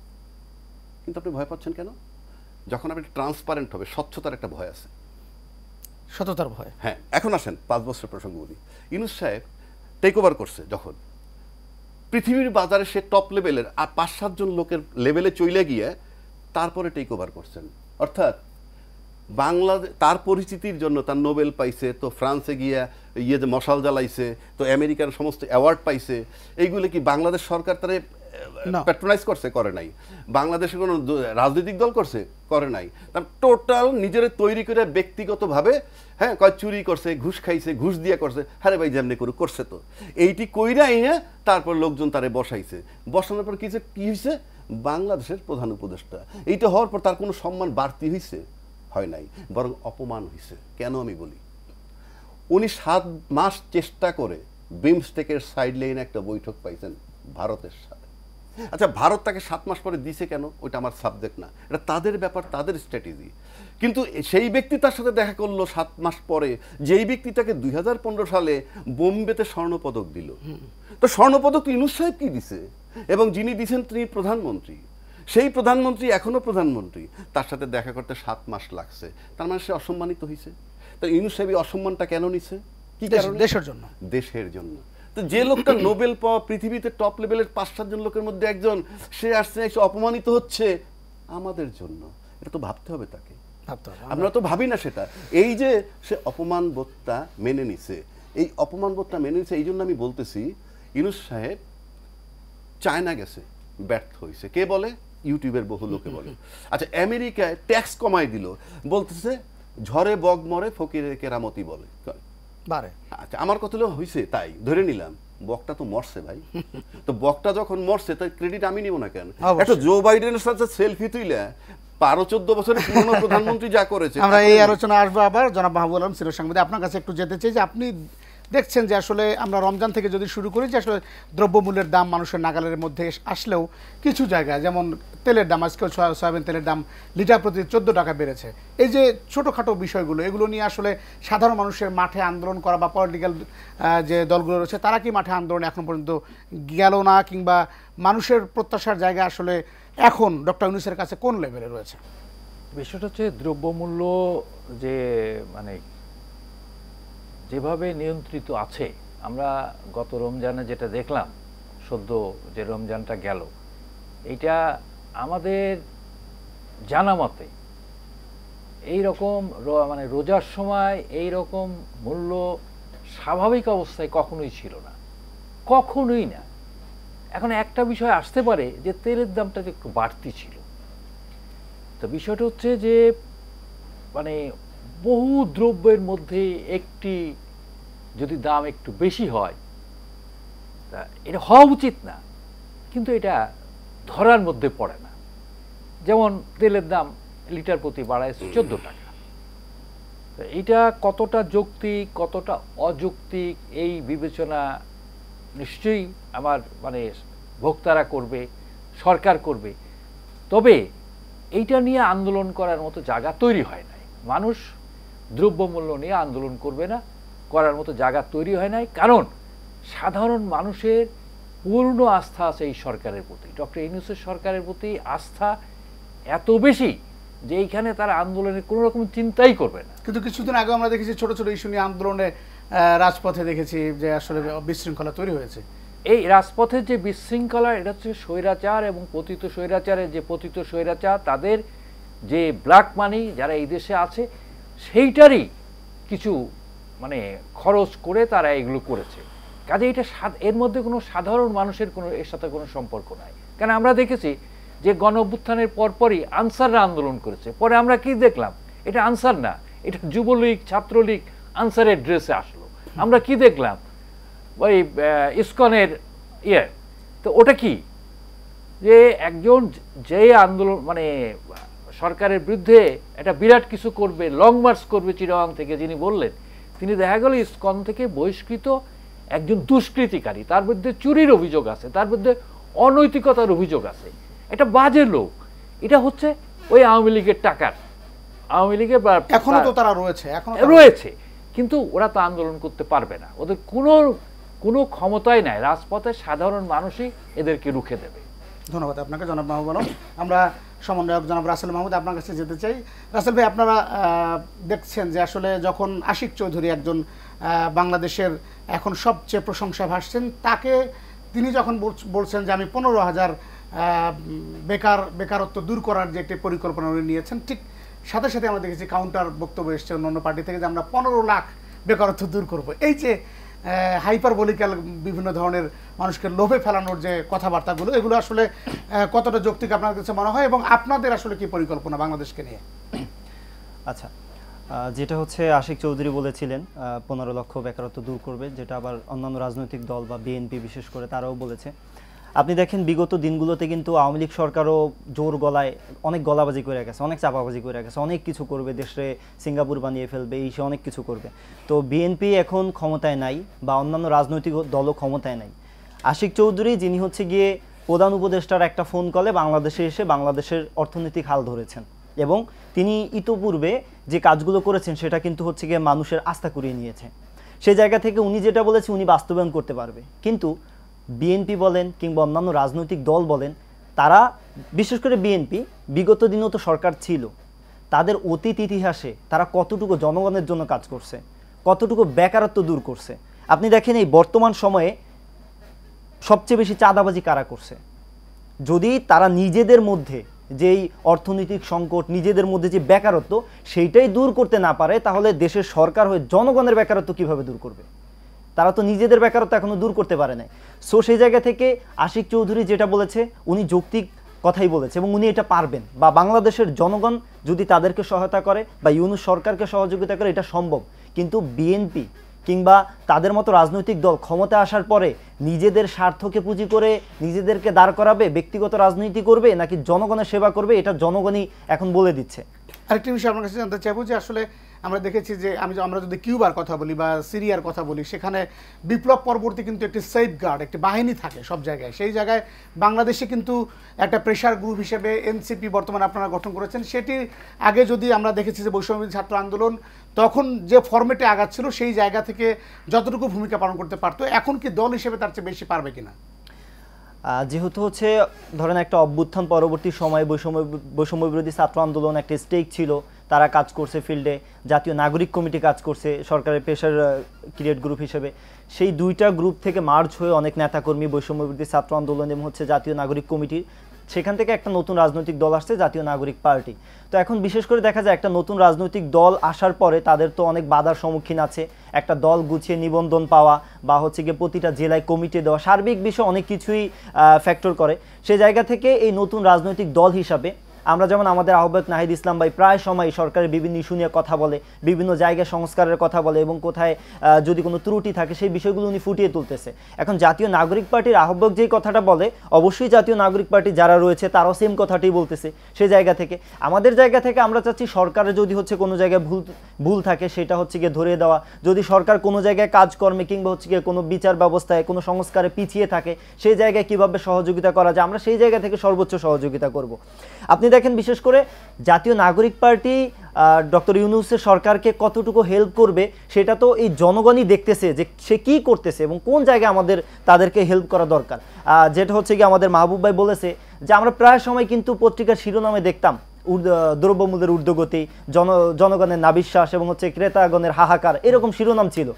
কিন্তু আপনি ভয় পাচ্ছেন কেন? যখন আপনি ট্রান্সপারেন্ট হবে, স্বচ্ছতার একটা ভয় আছে, সততার ভয়। হ্যাঁ। এখন আসেন 5 বছর প্রসঙ্গ বলি। ইউনূস সাহেব টেক ওভার করছে যখন, পৃথিবীর বাজারে সে টপ লেভেলের আর 5-7 জন লোকের লেভেলে চলে গিয়ে তারপরে টেক ওভার করছেন। অর্থাৎ বাংলাদেশ তার পরিচিতির জন্য তার নোবেল পাইছে, তো ফ্রান্সে গিয়া যে মশাল জ্বালাইছে, তো আমেরিকার সমস্ত অ্যাওয়ার্ড পাইছে। এইগুলো কি বাংলাদেশ সরকার তারে প্যাট্রোনাইজ করছে? করে নাই। বাংলাদেশের কোনো রাজনৈতিক দল করছে? করে নাই। তার টোটাল নিজের তৈরি করে ব্যক্তিগতভাবে, হ্যাঁ, কয় চুরি করছে, ঘুষ খাইছে, ঘুষ দিয়ে করছে, হ্যাঁ ভাই যেমনি করুক করছে। তো এইটি কইরাই না তারপর লোকজন তারে বসাইছে। বসানোর পর কি হয়েছে? বাংলাদেশের প্রধান উপদেষ্টা। এইটা হওয়ার পর তার কোনো সম্মান বাড়তি হয়েছে? হয় নাই, বরং অপমান হয়েছে। কেন আমি বলি, উনি 7 মাস চেষ্টা করে বিমস্টেকের সাইড লাইনে একটা বৈঠক পাইছেন ভারতের সাথে। আচ্ছা ভারত তাকে 7 মাস পরে দিছে কেন? ওইটা আমার সাবজেক্ট না, এটা তাদের ব্যাপার, তাদের স্ট্র্যাটেজি। কিন্তু সেই ব্যক্তি তার সাথে দেখা করলো 7 মাস পরে, যেই ব্যক্তি তাকে 2015 সালে বোম্বেতে স্বর্ণপদক দিল। তো স্বর্ণপদক ইউনূস সাহেব কি দিছে? এবং যিনি দিছেন তিনি প্রধানমন্ত্রী। সেই প্রধানমন্ত্রী এখনো প্রধানমন্ত্রী, তার সাথে দেখা করতে 7 মাস লাগছে। তার মানে সে অসম্মানিত হয়েছে। তো ইউনূস সাহেব এই অসম্মানটা কেন নিছে? কি কারণে? দেশের জন্য। দেশের জন্য। তো যে লোকটা নোবেল পাওয়া পৃথিবীতে টপ লেভেলের 5-7 জন লোকের মধ্যে একজন, সে আসছে এসে অপমানিত হচ্ছে আমাদের জন্য। এটা তো ভাবতে হবে তাকে। আমরা তো ভাবি না সেটা। এই যে সে অপমান বোধটা মেনে নিছে, এই অপমান বোধটা মেনে নিছে, এই জন্য আমি বলতেছি ইউনূস সাহেব চায়না গেছে, ব্যর্থ হয়েছে। কে বলে? ইউটিউবের বহু লোকে বলে। আচ্ছা, আমেরিকায় ট্যাক্স কমাই দিল, বলতেছে ঝড়ে বগ মরে ফকিরের কেরামতি বলে। আচ্ছা, আমার কথা হলো হয়েছে তাই ধরে নিলাম, বকটা তো মরছে ভাই। তো বকটা যখন মরছে তাই ক্রেডিট আমি নিব না কেন? একটা জো বাইডেনের সাথে সেলফি তুইলে 12-14 বছরের পুরনো প্রধানমন্ত্রী যা করেছে। আমরা এই আলোচনা আসবো আবার। জনাব মাহবুবুল আলম সিনিয়র সাংবাদিক, আপনার কাছে একটু যেতে চাই যে আপনি দেখছেন যে আসলে আমরা রমজান থেকে যদি শুরু করি যে আসলে দ্রব্যমূল্যের দাম মানুষের নাগালের মধ্যে আসলেও কিছু জায়গায় যেমন তেলের দাম, আজকে সয়াবিন তেলের দাম লিটার প্রতি 14 টাকা বেড়েছে। এই যে ছোটোখাটো বিষয়গুলো, এগুলো নিয়ে আসলে সাধারণ মানুষের মাঠে আন্দোলন করা বা পলিটিক্যাল যে দলগুলো রয়েছে তারা কি মাঠে আন্দোলন এখন পর্যন্ত গেল না, কিংবা মানুষের প্রত্যাশার জায়গা আসলে এখন ডক্টর ইউনূসের কাছে কোন লেভেলে রয়েছে? বিষয়টা হচ্ছে দ্রব্যমূল্য যে মানে যেভাবে নিয়ন্ত্রিত আছে, আমরা গত রমজানে যেটা দেখলাম, সদ্য যে রমজানটা গেল, এইটা আমাদের জানা মতে এইরকম মানে রোজার সময় এই রকম মূল্য স্বাভাবিক অবস্থায় কখনোই ছিল না, কখনোই না। এখন একটা বিষয় আসতে পারে যে তেলের দামটা একটু বাড়তি ছিল। তো বিষয়টা হচ্ছে যে মানে বহু দ্রব্যের মধ্যে একটি যদি দাম একটু বেশি হয়, তা এটা হওয়া উচিত না, কিন্তু এটা ধরার মধ্যে পড়ে না। যেমন তেলের দাম লিটার প্রতি বাড়ায় 14 টাকা। এটা কতটা যৌক্তিক কতটা অযৌক্তিক এই বিবেচনা নিশ্চয়ই আমার মানে ভোক্তারা করবে, সরকার করবে। তবে এইটা নিয়ে আন্দোলন করার মতো জায়গা তৈরি হয় নাই। মানুষ দ্রব্যমূল্য নিয়ে আন্দোলন করবে না, করার মতো জায়গা তৈরি হয় নাই, কারণ সাধারণ মানুষের পূর্ণ আস্থা আছে এই সরকারের প্রতি। ডক্টর ইউনূসের সরকারের প্রতি আস্থা এত বেশি যে এইখানে তারা আন্দোলনের কোনো রকম চিন্তাই করবে না। কিন্তু কিছুদিন আগে আমরা দেখেছি ছোট ছোট ইস্যু নিয়ে আন্দোলনে রাজপথে দেখেছি যে আসলে বিশৃঙ্খলা তৈরি হয়েছে। এই রাজপথের যে বিশৃঙ্খলা, এটা হচ্ছে স্বৈরাচার এবং পতিত স্বৈরাচারের যে পতিত স্বৈরাচার, তাদের যে ব্ল্যাক মানি যারা এই দেশে আছে সেইটারই কিছু মানে খরচ করে তারা এগুলো করেছে। কাজে এটা এর মধ্যে কোনো সাধারণ মানুষের কোনো এর সাথে কোনো সম্পর্ক নাই। কারণ আমরা দেখেছি যে গণ অভ্যুত্থানের পরপরই আনসাররা আন্দোলন করেছে, পরে আমরা কি দেখলাম এটা আনসার না, এটা যুবলীগ ছাত্রলীগ আনসারের ড্রেসে আসলো। আমরা কি দেখলাম ওই ইসকনের তো ওটা কি যে একজন যে আন্দোলন মানে সরকারের বিরুদ্ধে একটা বিরাট কিছু করবে, লং মার্চ করবে চিটাগাং থেকে, যিনি বললেন, তিনি দেখা গেল ইসকন থেকে বহিষ্কৃত একজন দুষ্কৃতিকারী, তার বিরুদ্ধে চুরির অভিযোগ আছে, তার বিরুদ্ধে অনৈতিকতার অভিযোগ আছে, এটা বাজে লোক। এটা হচ্ছে ওই আওয়ামী লীগের টাকার, আওয়ামী লীগের এখনো তো তারা রয়েছে, কিন্তু ওরা তো আন্দোলন করতে পারবে না, ওদের কোনো ক্ষমতাই নাই। রাজপথে সাধারণ মানুষই এদেরকে রুখে দেবে। ধন্যবাদ আপনাকে জনাব মাহবুব আলম। আমরা সমন্বয়ক জনাব রাসেল মাহমুদ আপনার কাছে যেতে চাই। রাসেল ভাই, আপনারা দেখছেন যে আসলে যখন আশিক চৌধুরী একজন বাংলাদেশের এখন সবচেয়ে প্রশংসা ভাসছেন, তিনি যখন বলছেন যে আমি 15,000 বেকারত্ব দূর করার যে একটি পরিকল্পনা উনি নিয়েছেন, ঠিক সাথে সাথে আমরা দেখেছি কাউন্টার বক্তব্য এসছে অন্য পার্টি থেকে যে আমরা 15 লাখ বেকারত্ব দূর করব। এই যে হাইপারবলিক্যাল বিভিন্ন ধরনের মানুষকে লোভে ফেলানোর যে কথাবার্তাগুলো, এগুলো আসলে কতটা যৌক্তিক আপনার কাছে মনে হয়, এবং আপনাদের আসলে কি পরিকল্পনা বাংলাদেশকে নিয়ে? আচ্ছা, যেটা হচ্ছে আশিক চৌধুরী বলেছিলেন 15 লক্ষ বেকারত্ব দূর করবে, যেটা আবার অন্যান্য রাজনৈতিক দল বা বিএনপি বিশেষ করে তারাও বলেছে। আপনি দেখেন বিগত দিনগুলোতে কিন্তু আওয়ামী লীগ সরকারও জোর গলায় অনেক গলাবাজি করে গেছে, অনেক চাপাবাজি করে গেছে, অনেক কিছু করবে, দেশে সিঙ্গাপুর বানিয়ে ফেলবে, এই সে অনেক কিছু করবে। তো বিএনপি এখন ক্ষমতায় নাই বা অন্যান্য রাজনৈতিক দলও ক্ষমতায় নাই। আশিক চৌধুরী, যিনি হচ্ছে গিয়ে প্রধান উপদেষ্টার একটা ফোন কলে বাংলাদেশে এসে বাংলাদেশের অর্থনৈতিক হাল ধরেছেন, এবং তিনি ইতোপূর্বে যে কাজগুলো করেছেন সেটা কিন্তু হচ্ছে গিয়ে মানুষের আস্থা কুড়িয়ে নিয়েছে। সেই জায়গা থেকে উনি যেটা বলেছে উনি বাস্তবায়ন করতে পারবে। কিন্তু বিএনপি বলেন কিংবা অন্যান্য রাজনৈতিক দল বলেন, তারা বিশেষ করে বিএনপি বিগত দিনেও তো সরকার ছিল, তাদের অতীত ইতিহাসে তারা কতটুকু জনগণের জন্য কাজ করছে, কতটুকু বেকারত্ব দূর করছে। আপনি দেখেন এই বর্তমান সময়ে সবচেয়ে বেশি চাঁদাবাজি কারা করছে? যদি তারা নিজেদের মধ্যে যেই অর্থনৈতিক সংকট, নিজেদের মধ্যে যে বেকারত্ব, সেইটাই দূর করতে না পারে, তাহলে দেশের সরকার হয়ে জনগণের বেকারত্ব কিভাবে দূর করবে? তারা তো নিজেদের বেকারত্ব এখনো দূর করতে পারে নাই। সো সেই জায়গা থেকে আশিক চৌধুরী যেটা বলেছে উনি যৌক্তিক কথাই বলেছে এবং উনি এটা পারবেন, বা বাংলাদেশের জনগণ যদি তাদেরকে সহায়তা করে বা ইউনূস সরকারকে সহযোগিতা করে এটা সম্ভব। কিন্তু বিএনপি কিংবা তাদের মতো রাজনৈতিক দল ক্ষমতা আসার পরে নিজেদের স্বার্থকে পুঁজি করে নিজেদেরকে দাঁড় করাবে, ব্যক্তিগত রাজনীতি করবে নাকি জনগণের সেবা করবে, এটা জনগণই এখন বলে দিচ্ছে। আরেকটি বিষয় আপনার কাছে জানতে চাইবো যে আসলে আমরা দেখেছি যে আমরা যদি কিউবার কথা বলি বা সিরিয়ার কথা বলি, সেখানে বিপ্লব পরবর্তী কিন্তু একটি সেফ গার্ড, একটি বাহিনী থাকে সব জায়গায়। সেই জায়গায় বাংলাদেশে কিন্তু একটা প্রেশার গ্রুপ হিসেবে এনসিপি বর্তমানে আপনারা গঠন করেছেন। সেটি আগে যদি আমরা দেখেছি যে বৈষম্যবিরোধী ছাত্র আন্দোলন তখন যে ফরম্যাটে আগাচ্ছিল সেই জায়গা থেকে যতটুকু ভূমিকা পালন করতে পারতো, এখন কি দল হিসেবে তার চেয়ে বেশি পারবে কিনা? যেহেতু হচ্ছে ধরেন একটা অভ্যুত্থান পরবর্তী সময়ে বৈষম্য বিরোধী ছাত্র আন্দোলন একটা স্টেক ছিল, তারা কাজ করছে ফিল্ডে, জাতীয় নাগরিক কমিটি কাজ করছে সরকারের প্রেশার ক্রিয়েট গ্রুপ হিসেবে। সেই দুইটা গ্রুপ থেকে মার্জ হয়ে অনেক নেতাকর্মী বৈষম্য বিরোধী ছাত্র আন্দোলন এবং হচ্ছে জাতীয় নাগরিক কমিটি, সেখান থেকে একটা নতুন রাজনৈতিক দল আসছে জাতীয় নাগরিক পার্টি। তো এখন বিশেষ করে দেখা যায় একটা নতুন রাজনৈতিক দল আসার পরে তাদের তো অনেক বাধার সম্মুখীন আছে, একটা দল গুছিয়ে নিবন্ধন পাওয়া বা হচ্ছে গিয়ে প্রতিটা জেলায় কমিটি দেওয়া, সার্বিক বিষয় অনেক কিছুই ফ্যাক্টর করে। সেই জায়গা থেকে এই নতুন রাজনৈতিক দল হিসাবে আমরা যেমন আমাদের আহ্বায়ক নাহিদ ইসলাম ভাই প্রায় সময় সরকারের বিভিন্ন ইস্যু নিয়ে কথা বলে, বিভিন্ন জায়গায় সংস্কারের কথা বলে এবং কোথায় যদি কোনো ত্রুটি থাকে সেই বিষয়গুলো উনি ফুটিয়ে তুলতেছে। এখন জাতীয় নাগরিক পার্টির আহ্বায়ক যেই কথাটা বলে, অবশ্যই জাতীয় নাগরিক পার্টি যারা রয়েছে তারাও সেম কথাটাই বলতেছে। সেই জায়গা থেকে আমাদের জায়গা থেকে আমরা চাচ্ছি সরকারের যদি হচ্ছে কোনো জায়গায় ভুল থাকে সেটা হচ্ছে গিয়ে ধরিয়ে দেওয়া, যদি সরকার কোনো জায়গায় কাজকর্মে কিংবা হচ্ছে গিয়ে কোনো বিচার ব্যবস্থায় কোনো সংস্কারে পিছিয়ে থাকে সেই জায়গায় কিভাবে সহযোগিতা করা যায় আমরা সেই জায়গা থেকে সর্বোচ্চ সহযোগিতা করব। আপনি দেখেন বিশেষ করে জাতীয় নাগরিক পার্টি ডক্টর ইউনূসের সরকারকে কতটুকু হেল্প করবে সেটা তো এই জনগণই দেখতেছে যে সে কী করতেছে এবং কোন জায়গায় আমাদের তাদেরকে হেল্প করা দরকার। যেটা হচ্ছে কি আমাদের মাহবুব ভাই বলেছে যে আমরা প্রায় সময় কিন্তু পত্রিকার শিরোনামে দেখতাম দ্রব্যমূল্যের ঊর্ধ্বগতি, জনগণের নাবিশ্বাস এবং হচ্ছে ক্রেতাগণের হাহাকার, এরকম শিরোনাম ছিল।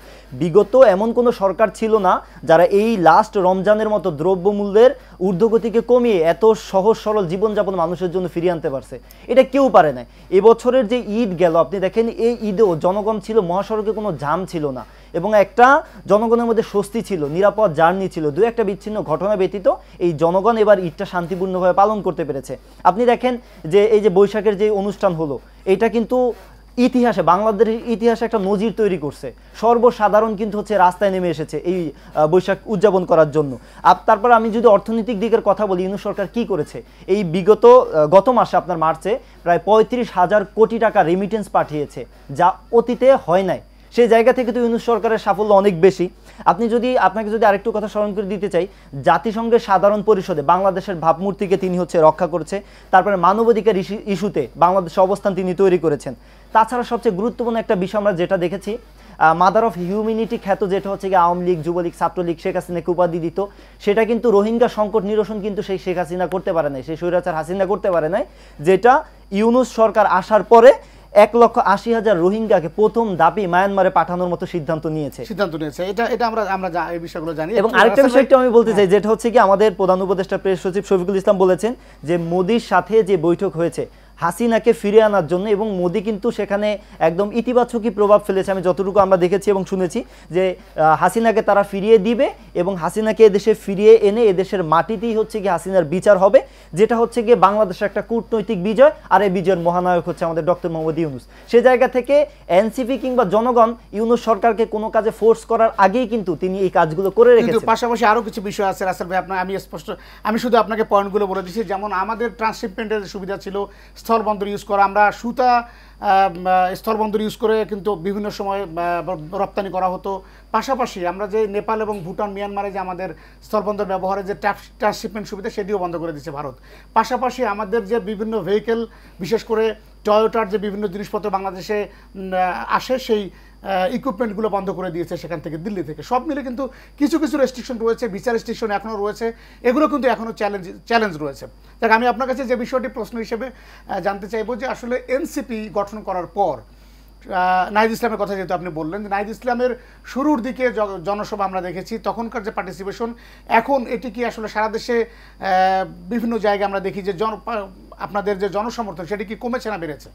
বিগত এমন কোনো সরকার ছিল না যারা এই লাস্ট রমজানের মতো দ্রব্যমূল্যের ঊর্ধ্বগতিকে কমিয়ে এত সহজ সরল জীবনযাপন মানুষের জন্য ফিরিয়ে আনতে পারছে, এটা কেউ পারে নাই। এবছরের যে ঈদ গেল আপনি দেখেন, এই ঈদেও জনগণ ছিল, মহাসড়কে কোনো জাম ছিল না এবং একটা জনগণের মধ্যে স্বস্তি ছিল, নিরাপদ জার্নি ছিল। দু একটা বিচ্ছিন্ন ঘটনা ব্যতীত এই জনগণ এবার ঈদটা শান্তিপূর্ণভাবে পালন করতে পেরেছে। আপনি দেখেন যে এই যে বৈশাখের যে অনুষ্ঠান হলো, এটা কিন্তু ইতিহাসে, বাংলাদেশের ইতিহাসে একটা নজির তৈরি করছে। সর্বসাধারণ কিন্তু হচ্ছে রাস্তায় নেমে এসেছে এই বৈশাখ উদযাপন করার জন্য। তারপর আমি যদি অর্থনৈতিক দিকের কথা বলি, ইউনূস সরকার কি করেছে, এই গত মাসে আপনার মার্চে প্রায় 35,000 কোটি টাকা রেমিটেন্স পাঠিয়েছে, যা অতীতে হয় নাই। সেই জায়গা থেকে তো ইউনূস সরকারের সাফল্য অনেক বেশি। আপনাকে যদি আরেকটু কথা স্মরণ করে দিতে চাই, জাতিসংঘের সাধারণ পরিষদে বাংলাদেশের ভাবমূর্তিকে তিনি হচ্ছে রক্ষা করেছে। তারপরে মানবাধিকার ইস্যুতে বাংলাদেশের অবস্থান তিনি তৈরি করেছেন। তাছাড়া সবচেয়ে গুরুত্বপূর্ণ একটা বিষয় আমরা যেটা দেখেছি, মাদার অফ হিউম্যানিটি খ্যাত যেটা হচ্ছে কি আওয়ামী লীগ, যুবলীগ, ছাত্রলীগ শেখ হাসিনাকে উপাধি দিত, সেটা কিন্তু রোহিঙ্গা সংকট নিরসন কিন্তু সেই শেখ হাসিনা করতে পারে নাই, সেই স্বৈরাচার হাসিনা করতে পারে নাই, যেটা ইউনূস সরকার আসার পরে 1,80,000 রোহিঙ্গাকে প্রথম দাবি মায়ানমারে পাঠানোর মতো সিদ্ধান্ত নিয়েছে। এটা আমরা এই বিষয়গুলো জানি। এবং আরেকটা বিষয় একটু আমি বলতে চাই, যেটা হচ্ছে কি আমাদের প্রধান উপদেষ্টা প্রেস সচিব শফিকুল ইসলাম বলেছেন যে মোদির সাথে যে বৈঠক হয়েছে হাসিনাকে ফিরে আনার জন্য, এবং মোদি কিন্তু সেখানে একদম ইতিবাচকই প্রভাব ফেলেছে আমি যতটুকু আমরা দেখেছি এবং শুনেছি, যে হাসিনাকে তারা ফিরিয়ে দিবে এবং হাসিনাকে এদেশে ফিরিয়ে এনে এদেশের মাটিতেই হচ্ছে কি হাসিনার বিচার হবে, যেটা হচ্ছে গিয়ে বাংলাদেশের একটা কূটনৈতিক বিজয়। আর এই বিজয়ের মহানায়ক হচ্ছে আমাদের ডক্টর মোহাম্মদ ইউনূস। সে জায়গা থেকে এনসিপি কিংবা জনগণ ইউনূস সরকারকে কোনো কাজে ফোর্স করার আগেই কিন্তু তিনি এই কাজগুলো করে রেখেছেন। পাশাপাশি আরও কিছু বিষয় আছে রাসেল ভাই, আমি শুধু আপনাকে পয়েন্টগুলো বলে দিচ্ছি। যেমন আমাদের ট্রান্সশিপমেন্টের সুবিধা ছিল স্থলবন্দর ইউজ করা, আমরা সুতা স্থলবন্দর ইউজ করে কিন্তু বিভিন্ন সময় রপ্তানি করা হতো। পাশাপাশি আমরা যে নেপাল এবং ভুটান, মিয়ানমারে যে আমাদের স্থলবন্দর ব্যবহারের যে ট্রান্সশিপমেন্ট সুবিধা সেটিও বন্ধ করে দিচ্ছে ভারত। পাশাপাশি আমাদের যে বিভিন্ন ভেহিকেল, বিশেষ করে টয়োটার যে বিভিন্ন জিনিসপত্র বাংলাদেশে আসে, সেই ইকুইপমেন্টগুলো বন্ধ করে দিয়েছে সেখান থেকে, দিল্লি থেকে। সব মিলে কিন্তু কিছু কিছু রেস্ট্রিকশন রয়েছে, বিচার রেস্ট্রিকশন এখনও রয়েছে, এগুলো কিন্তু এখনও চ্যালেঞ্জ রয়েছে। দেখ, আমি আপনার কাছে যে বিষয়টি প্রশ্ন হিসেবে জানতে চাইবো যে আসলে এনসিপি গঠন করার পর নাহিদ ইসলামের কথা যেহেতু আপনি বললেন, যে নাহিদ ইসলামের শুরুর দিকে জনসভা আমরা দেখেছি, তখনকার যে পার্টিসিপেশন, এখন এটি কি আসলে সারা দেশে বিভিন্ন জায়গায় আমরা দেখি যে আপনাদের যে জনসমর্থন সেটি কি কমেছে না বেড়েছে?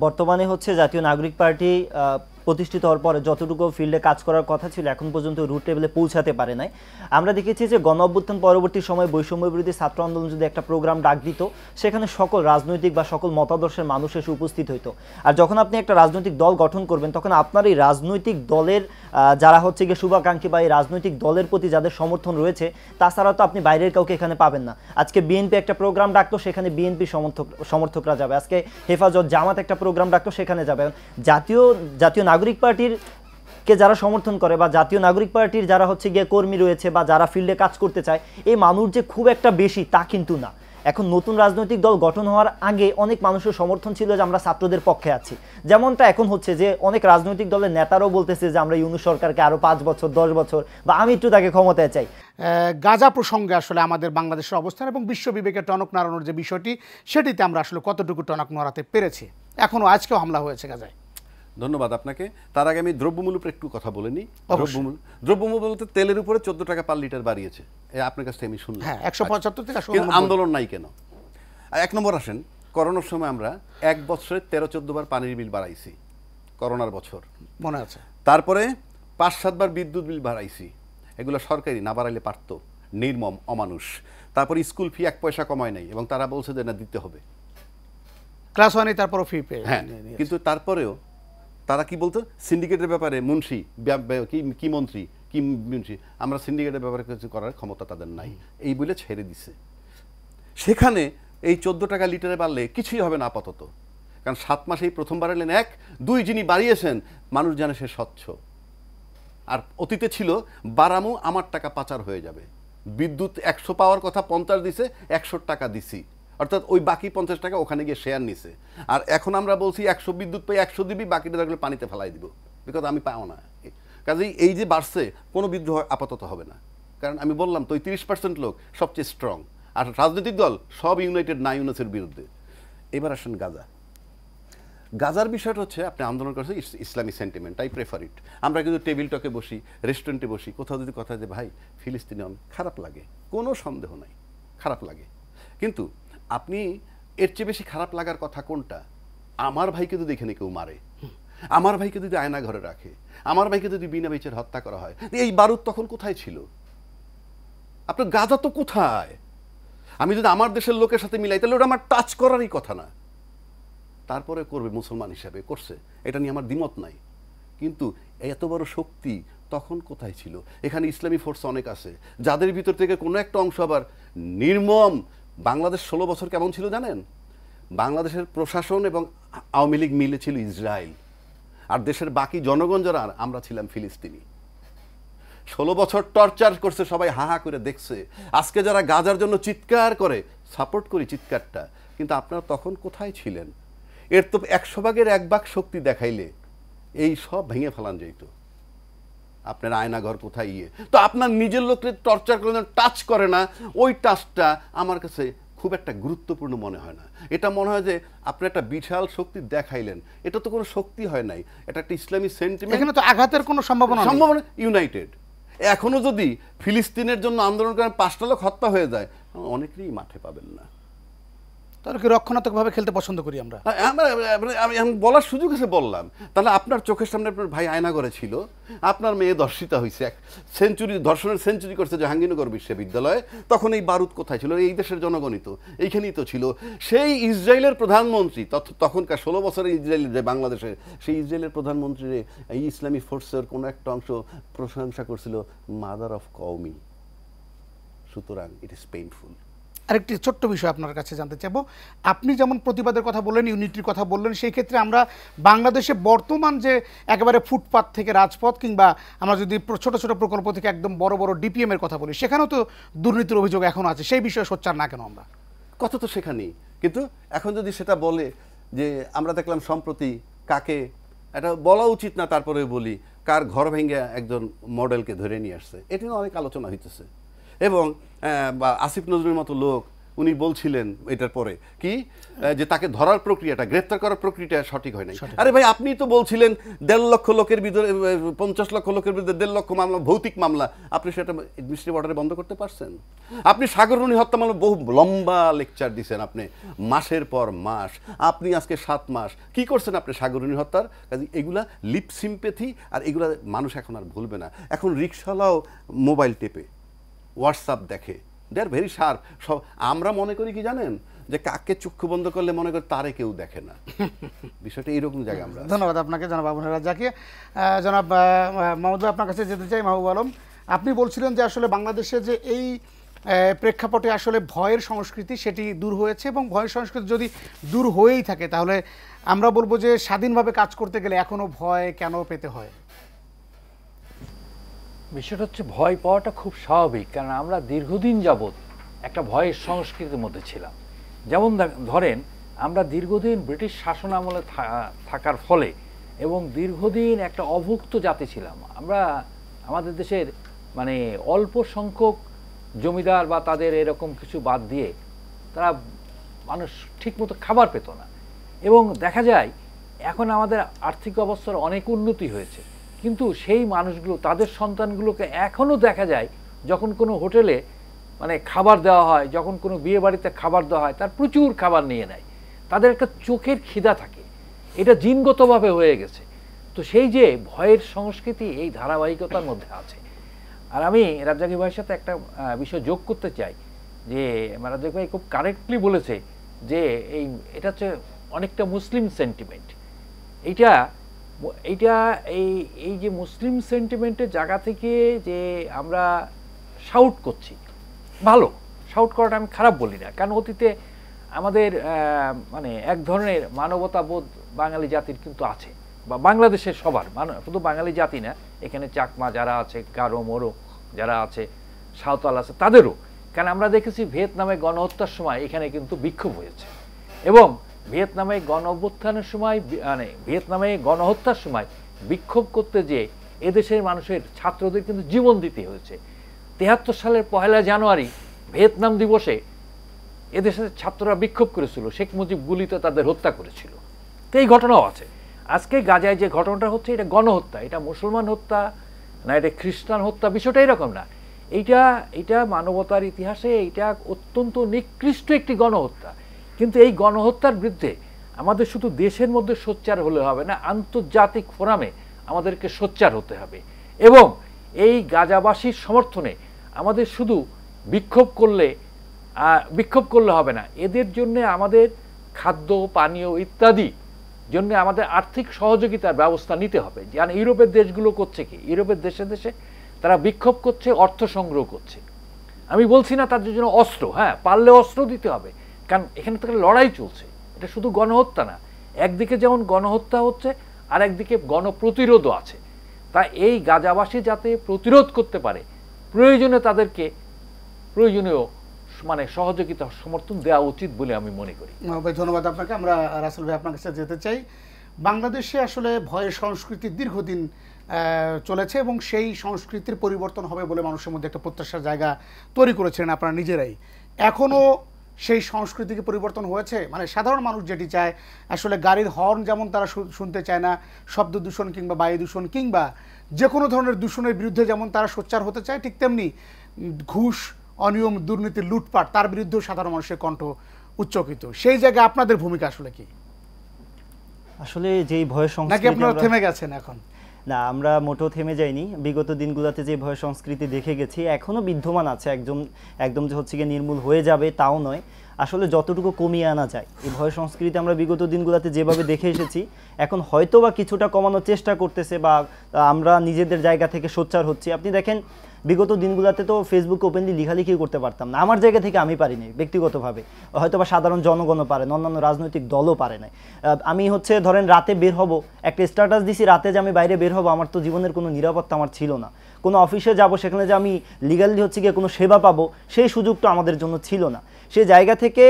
বর্তমানে হচ্ছে জাতীয় নাগরিক পার্টি প্রতিষ্ঠিত হওয়ার পরে যতটুকু ফিল্ডে কাজ করার কথা ছিল এখন পর্যন্ত রুট লেভেলে পৌঁছাতে পারে নাই। আমরা দেখেছি যে গণ অভ্যুত্থান পরবর্তী সময়ে বৈষম্য বিরোধী ছাত্র আন্দোলন যদি একটা প্রোগ্রাম ডাক দিত, সেখানে সকল রাজনৈতিক বা সকল মতাদর্শের মানুষ এসে উপস্থিত হইতো। আর যখন আপনি একটা রাজনৈতিক দল গঠন করবেন, তখন আপনার এই রাজনৈতিক দলের যারা হচ্ছে গিয়ে শুভাকাঙ্ক্ষী বা এই রাজনৈতিক দলের প্রতি যাদের সমর্থন রয়েছে, তাছাড়া তো আপনি বাইরের কাউকে এখানে পাবেন না। আজকে বিএনপি একটা প্রোগ্রাম ডাকলো, সেখানে বিএনপি সমর্থকরা যাবে। আজকে হেফাজত জামাত একটা প্রোগ্রাম ডাকলো, সেখানে যাবে। জাতীয় নাগরিক পার্টির কে যারা সমর্থন করে বা জাতীয় নাগরিক পার্টির যারা হচ্ছে গিয়ে কর্মী রয়েছে বা যারা ফিল্ডে কাজ করতে চায়, এই মানুষ যে খুব একটা বেশি তা কিন্তু না। এখন নতুন রাজনৈতিক দল গঠন হওয়ার আগে অনেক মানুষের সমর্থন ছিল যে আমরা ছাত্রদের পক্ষে আছি, যেমনটা এখন হচ্ছে যে অনেক রাজনৈতিক দলের নেতারাও বলতেছে যে আমরা ইউনূস সরকারকে আরো 5 বছর 10 বছর বা আমি একটু তাকে ক্ষমতায় চাই। গাজা প্রসঙ্গে আসলে আমাদের বাংলাদেশের অবস্থান এবং বিশ্ব বিবেকে টনক নাড়ানোর যে বিষয়টি, সেটিতে আমরা আসলে কতটুকু টনক নড়াতে পেরেছি? এখনও আজকেও হামলা হয়েছে গাজায়। ধন্যবাদ আপনাকে। তার আগে আমি দ্রব্যমূল্য উপর একটু কথা বলে নিই। দ্রব্যমূল্য বলতে তেলের উপরে 14 টাকা পার লিটার বাড়িয়েছে, আপনার কাছ থেকে আমি শুনলাম। হ্যাঁ, 175 থেকে আন্দোলন নাই কেন? 1 নম্বর আসেন, করোনার সময় আমরা 1 বছরে 13-14 বার পানির বিল বাড়াইছি, করোনার বছর মনে আছে। তারপরে 5-7 বার বিদ্যুৎ বিল বাড়াইছি, এগুলো সরকারি, না বাড়াইলে পারত, নির্মম অমানুষ। তারপরে স্কুল ফি 1 পয়সা কমায় নাই এবং তারা বলছে যে না দিতে হবে, ক্লাস হয়নি তারপরও ফি পে। হ্যাঁ, কিন্তু তারপরেও তারা কি বলতো, সিন্ডিকেটের ব্যাপারে মুন্সি কি মন্ত্রী কি মুন্সি, আমরা সিন্ডিকেটের ব্যাপারে কিছু করার ক্ষমতা তাদের নাই, এই বলে ছেড়ে দিছে। সেখানে এই 14 টাকা লিটারে বাড়লে কিছুই হবে না আপাতত, কারণ 7 মাসেই প্রথম বাড়ালেন 1, 2 যিনি বাড়িয়েছেন মানুষ জানে সে স্বচ্ছ। আর অতীতে ছিল বারামু আমার টাকা পাচার হয়ে যাবে, বিদ্যুৎ 100 পাওয়ার কথা 50 দিছে, 100 টাকা দিছি, অর্থাৎ ওই বাকি 50 টাকা ওখানে গিয়ে শেয়ার নিছে। আর এখন আমরা বলছি 100 বিদ্যুৎ পাই 100 দিবি, বাকিটা থাকলে পানিতে ফেলাই দিব, বিকজ আমি পাও না। কাজেই এই যে বাড়ছে কোনো বিদ্রোহ আপাতত হবে না, কারণ আমি বললাম তো ওই 30% লোক সবচেয়ে স্ট্রং, আর রাজনৈতিক দল সব ইউনাইটেড না ইউনুসের বিরুদ্ধে। এবার আসেন গাজার বিষয়টা হচ্ছে, আপনি আন্দোলন করেছেন ইসলামী সেন্টিমেন্ট, আই প্রেফার ইট। আমরা কিন্তু টেবিল টকে বসি, রেস্টুরেন্টে বসি, কোথাও যদি কথা যে ভাই ফিলিস্তিনিয়ন, খারাপ লাগে, কোনো সন্দেহ নাই, খারাপ লাগে। কিন্তু আপনি এর চেয়ে বেশি খারাপ লাগার কথা কোনটা? আমার ভাইকে যদি এখানে কেউ মারে, আমার ভাইকে যদি আয়না ঘরে রাখে, আমার ভাইকে যদি বিনা বিচারে হত্যা করা হয়, এই বারুদ তখন কোথায় ছিল? আপনার গাজা তো কোথায়? আমি যদি আমার দেশের লোকের সাথে মিলাই, তাহলে ওটা আমার টাচ করারই কথা না। তারপরে করবে মুসলমান হিসাবে, করছে, এটা নিয়ে আমার দ্বিমত নাই। কিন্তু এত বড় শক্তি তখন কোথায় ছিল? এখানে ইসলামী ফোর্স অনেক আছে, যাদের ভিতর থেকে কোনো একটা অংশ আবার নির্মম। বাংলাদেশ 16 বছর কেমন ছিল জানেন? বাংলাদেশের প্রশাসন এবং আওয়ামী লীগ মিলে ছিল ইসরায়েল, আর দেশের বাকি জনগণ যারা আমরা ছিলাম ফিলিস্তিনি। 16 বছর টর্চার করছে, সবাই হাহা করে দেখছে। আজকে যারা গাজার জন্য চিৎকার করে, সাপোর্ট করি চিৎকারটা, কিন্তু আপনারা তখন কোথায় ছিলেন? এর তো 100 ভাগের 1 ভাগ শক্তি দেখাইলে এই সব ভেঙে ফেলান যেত। আপনার আয়নাঘর কোথায় তো আপনার নিজের লোককে টর্চার করে টাচ করে না, ওই টাচটা আমার কাছে খুব একটা গুরুত্বপূর্ণ মনে হয় না। এটা মনে হয় যে আপনি একটা বিশাল শক্তি দেখাইলেন, এটা তো কোনো শক্তি হয় নাই, এটা একটা ইসলামী সেন্টিমেন্ট। এখানে তো আঘাতের কোনো সম্ভাবনা ইউনাইটেড। এখনো যদি ফিলিস্তিনের জন্য আন্দোলন করেন 5টা লোক হত্যা হয়ে যায়, অনেকেই মাঠে পাবেন না। তাহলে কি রক্ষণাত্মকভাবে খেলতে পছন্দ করি আমরা? আমি বলার সুযোগ এসে বললাম। তাহলে আপনার চোখের সামনে আপনার ভাই আয়নাঘরে ছিল, আপনার মেয়ে ধর্ষিতা হয়েছে, ধর্ষণের সেঞ্চুরি করছে জাহাঙ্গীরনগর বিশ্ববিদ্যালয়ে, তখন এই বারুদ কোথায় ছিল? এই দেশের জনগণই তো, এইখানেই তো ছিল। সেই ইসরায়েলের প্রধানমন্ত্রী, তখনকার 16 বছরের ইসরায়েল যে বাংলাদেশের, সেই ইসরায়েলের প্রধানমন্ত্রী এই ইসলামী ফোর্সের কোনো একটা অংশ প্রশংসা করছিল, মাদার অফ কওমি। সুতরাং ইট ইজ পেইনফুল। আরেকটি ছোট্ট বিষয় আপনার কাছে জানতে চাইবো, আপনি যেমন প্রতিবাদের কথা বললেন, ইউনিটির কথা বললেন, সেই ক্ষেত্রে আমরা বাংলাদেশে বর্তমান যে একেবারে ফুটপাত থেকে রাজপথ, কিংবা আমরা যদি ছোট ছোট প্রকল্প থেকে একদম বড় বড় ডিপিএম এর কথা বলি, সেখানেও তো দুর্নীতির অভিযোগ এখনো আছে। সেই বিষয়ে সোচ্চার না কেন আমরা? কথা তো সেখানেই, কিন্তু এখন যদি সেটা বলে যে আমরা দেখলাম সম্প্রতি কাকে, এটা বলা উচিত না, তারপরে বলি কার ঘর ভেঙে একজন মডেলকে ধরে নিয়ে আসছে, এটি নিয়ে অনেক আলোচনা হইতেছে। এবং আসিফ নজরুলের মতো লোক উনি বলছিলেন এটার পরে কি যে তাকে ধরার প্রক্রিয়াটা, গ্রেফতার করার প্রক্রিয়াটা সঠিক হয় নাই। আরে ভাই, আপনি তো বলছিলেন 1.5 লক্ষ লোকের ভিতরে 50 লক্ষ লোকের ভিতরে 1.5 লক্ষ মামলা ভৌতিক মামলা, আপনি সেটা অ্যাডমিনিস্ট্রেটিভ অর্ডারে বন্ধ করতে পারছেন? আপনি সাগররুনি হত্যা মামলা বহু লম্বা লেকচার দিয়েছেন আপনি, মাসের পর মাস, আপনি আজকে 7 মাস কি করছেন আপনি সাগররুনি হত্যার? কাজে এগুলা লিপ সিম্পেথি, আর এগুলা মানুষ এখন আর ভুলবে না। এখন রিক্সাওয়ালাও মোবাইল টেপে, হোয়াটসঅ্যাপ দেখে, দে আর ভেরি শার্প। সব আমরা মনে করি কি জানেন, যে কাককে চক্ষু বন্ধ করলে মনে করি তারে কেউ দেখে না। বিষয়টা এইরকম জায়গায় আমরা। ধন্যবাদ আপনাকে জনাব আবুল রাজ্জাককে। জনাব মাহমুদ ভাই, আপনার কাছে যেতে চাই। মাহবুব আলম, আপনি বলছিলেন যে আসলে বাংলাদেশে যে এই প্রেক্ষাপটে আসলে ভয়ের সংস্কৃতি সেটি দূর হয়েছে, এবং ভয়ের সংস্কৃতি যদি দূর হয়েই থাকে তাহলে আমরা বলবো যে স্বাধীনভাবে কাজ করতে গেলে এখনো ভয় কেন পেতে হয়? বিষয়টা হচ্ছে ভয় পাওয়াটা খুব স্বাভাবিক, কারণ আমরা দীর্ঘদিন যাবৎ একটা ভয়ের সংস্কৃতির মধ্যে ছিলাম। যেমন ধরেন, আমরা দীর্ঘদিন ব্রিটিশ শাসন আমলে থাকার ফলে এবং দীর্ঘদিন একটা অভুক্ত জাতি ছিলাম আমরা। আমাদের দেশের মানে অল্প সংখ্যক জমিদার বা তাদের এরকম কিছু বাদ দিয়ে তারা মানুষ ঠিকমতো খাবার পেত না। এবং দেখা যায় এখন আমাদের আর্থিক অবস্থার অনেক উন্নতি হয়েছে, কিন্তু সেই মানুষগুলো, তাদের সন্তানগুলোকে এখনও দেখা যায় যখন কোনো হোটেলে মানে খাবার দেওয়া হয়, যখন কোনো বিয়ে বাড়িতে খাবার দেওয়া হয়, তার প্রচুর খাবার নিয়ে নেয়। তাদের একটা চোখের খিদা থাকে, এটা জিনগতভাবে হয়ে গেছে। তো সেই যে ভয়ের সংস্কৃতি এই ধারাবাহিকতার মধ্যে আছে। আর আমি রাজ্জাকি ভাইয়ের সাথে একটা বিষয় যোগ করতে চাই, যে রাজ্জাকি ভাই খুব কারেক্টলি বলেছে যে এটা হচ্ছে অনেকটা মুসলিম সেন্টিমেন্ট। এইটা এই যে মুসলিম সেন্টিমেন্টের জায়গা থেকে যে আমরা শাউট করছি, ভালো, শাউট করাটা আমি খারাপ বলি না, কারণ অতীতে আমাদের মানে এক ধরনের মানবতাবোধ বাঙালি জাতির কিন্তু আছে, বা বাংলাদেশের সবার, শুধু বাঙালি জাতি না, এখানে চাকমা যারা আছে, গারো মোরো যারা আছে, সাঁওতাল আছে, তাদেরও। কারণ আমরা দেখেছি ভিয়েতনামে গণহত্যার সময় এখানে কিন্তু বিক্ষোভ হয়েছে, এবং ভিয়েতনামে গণ অভ্যুত্থানের সময় মানে ভিয়েতনামে গণহত্যার সময় বিক্ষোভ করতে যেয়ে এদেশের মানুষের ছাত্রদের কিন্তু জীবন দিতে হয়েছে। 73 সালের 1 জানুয়ারি ভিয়েতনাম দিবসে এদেশের ছাত্ররা বিক্ষোভ করেছিল, শেখ মুজিব গুলিতে তাদের হত্যা করেছিল। তো এই ঘটনাও আছে। আজকে গাজায় যে ঘটনাটা হচ্ছে, এটা গণহত্যা, এটা মুসলমান হত্যা না, এটা খ্রিস্টান হত্যা, বিষয়টা এরকম না। এইটা মানবতার ইতিহাসে এইটা অত্যন্ত নিকৃষ্ট একটি গণহত্যা। কিন্তু এই গণহত্যার বিরুদ্ধে আমাদের শুধু দেশের মধ্যে সোচ্চার হলে হবে না, আন্তর্জাতিক ফোরামে আমাদেরকে সোচ্চার হতে হবে। এবং এই গাজাবাসীর সমর্থনে আমাদের শুধু বিক্ষোভ করলে হবে না, এদের জন্য আমাদের খাদ্য পানীয় ইত্যাদি জন্য আমাদের আর্থিক সহযোগিতার ব্যবস্থা নিতে হবে। যেমন ইউরোপের দেশগুলো করছে কি, ইউরোপের দেশে দেশে তারা বিক্ষোভ করছে, অর্থ সংগ্রহ করছে। আমি বলছি না তাদের জন্য অস্ত্র, হ্যাঁ পারলে অস্ত্র দিতে হবে, কারণ এখানে থেকে লড়াই চলছে। এটা শুধু গণহত্যা না, একদিকে যেমন গণহত্যা হচ্ছে আর একদিকে গণপ্রতিরোধও আছে। তাই এই গাজাবাসী যাতে প্রতিরোধ করতে পারে, প্রয়োজনে তাদেরকে প্রয়োজনীয় মানে সহযোগিতা সমর্থন দেওয়া উচিত বলে আমি মনে করি। ভাই ধন্যবাদ আপনাকে। আমরা রাসেল ভাই আপনার কাছে যেতে চাই। বাংলাদেশে আসলে ভয়ের সংস্কৃতি দীর্ঘদিন চলেছে, এবং সেই সংস্কৃতির পরিবর্তন হবে বলে মানুষের মধ্যে একটা প্রত্যাশার জায়গা তৈরি করেছিলেন আপনারা নিজেরাই। এখনও সেই সংস্কৃতিকে পরিবর্তন হয়েছে? মানে সাধারণ মানুষ যেটি চায়, আসলে গাড়ির হর্ন যেমন তারা শুনতে চায় না, শব্দ দূষণ কিংবা বায়ু দূষণ কিংবা যে কোনো ধরনের দূষণের বিরুদ্ধে যেমন তারা সোচ্চার হতে চায়, ঠিক তেমনি ঘুষ, অনিয়ম, দুর্নীতি, লুটপাট, তার বিরুদ্ধেও সাধারণ মানুষের কণ্ঠ উচ্চকিত। সেই জায়গায় আপনাদের ভূমিকা আসলে কি? আসলে যেই ভয়ের সংস্কৃতি, নাকি আপনারা থেমে গেছেন এখন? না, আমরা মোটেও থেমে যাইনি। বিগত দিনগুলোতে যে ভয় সংস্কৃতি দেখে গেছি এখনও বিদ্যমান আছে, একদম যে হচ্ছে গিয়ে নির্মূল হয়ে যাবে তাও নয়। আসলে যতটুকু কমিয়ে আনা যায় এই ভয় সংস্কৃতি আমরা বিগত দিনগুলোতে যেভাবে দেখে এসেছি, এখন হয়তো বা কিছুটা কমানোর চেষ্টা করতেছে, বা আমরা নিজেদের জায়গা থেকে সোচ্চার হচ্ছি। আপনি দেখেন বিগত দিনগুলোতে তো ফেসবুকে ওপেনলি লেখালেখি করতে পারতাম না, আমার জায়গা থেকে আমি পারিনি ব্যক্তিগতভাবে, হয়তো বা সাধারণ জনগণও পারেন, অন্যান্য রাজনৈতিক দলও পারে না। আমি ধরেন রাতে বের হব, একটা স্ট্যাটাস দিছি রাতে যে আমি বাইরে বের হব, আমার তো জীবনের কোনো নিরাপত্তা আমার ছিল না। কোনো অফিসে যাব, সেখানে যে আমি লিগালি হচ্ছে গিয়ে কোনো সেবা পাবো, সেই সুযোগটা আমাদের জন্য ছিল না। সেই জায়গা থেকে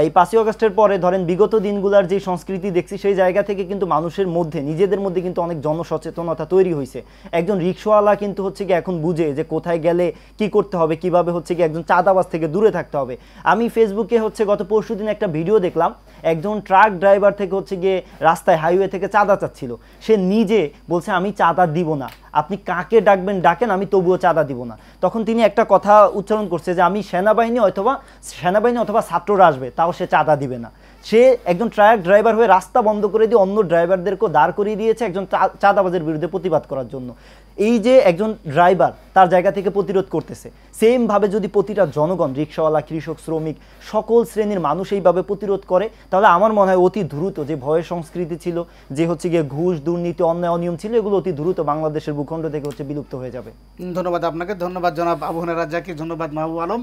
এই 5ই আগস্টের পরে ধরেন বিগত দিনগুলোর যে সংস্কৃতি দেখছি সেই জায়গা থেকে কিন্তু মানুষের মধ্যে নিজেদের মধ্যে কিন্তু অনেক জনসচেতনতা তৈরি হয়েছে। একজন রিকশাওয়ালা কিন্তু হচ্ছে কি এখন বুঝে যে কোথায় গেলে কি করতে হবে, কিভাবে হচ্ছে কি একজন চাঁদাবাজ থেকে দূরে থাকতে হবে। আমি ফেসবুকে হচ্ছে গত পরশুদিন একটা ভিডিও দেখলাম, একজন ট্রাক ড্রাইভার থেকে হচ্ছে গিয়ে রাস্তায় হাইওয়ে থেকে চাঁদা চাচ্ছিল, সে নিজে বলছে আমি চাঁদা দিব না, আপনি কাকে ডাকবেন ডাকেন, আমি তবুও চাঁদা দিব না। তখন তিনি একটা কথা উচ্চারণ করছে যে আমি সেনাবাহিনী অথবা ছাত্ররা আসবে তাও সে চাঁদা দিবে না। সে একজন ট্রাক ড্রাইভার হয়ে রাস্তা বন্ধ করে দিয়ে অন্য ড্রাইভারদেরকেও দাঁড় করিয়ে দিয়েছে একজন চাঁদাবাজের বিরুদ্ধে প্রতিবাদ করার জন্য। এই যে একজন ড্রাইভার তার জায়গা থেকে প্রতিরোধ করতেছে, সেমভাবে যদি প্রতিটা জনগণ, রিকশাওয়ালা, কৃষক, শ্রমিক, সকল শ্রেণীর মানুষ এইভাবে প্রতিরোধ করে, তাহলে আমার মনে হয় অতি দ্রুত যে ভয়ের সংস্কৃতি ছিল, যে হচ্ছে গিয়ে ঘুষ, দুর্নীতি, অন্যায়, অনিয়ম ছিল, এগুলো অতি দ্রুত বাংলাদেশের ভূখণ্ড থেকে হচ্ছে বিলুপ্ত হয়ে যাবে। ধন্যবাদ আপনাকে, ধন্যবাদ জনাব আবু হেনা রাজ্জাকী, ধন্যবাদ মাহবুব আলম,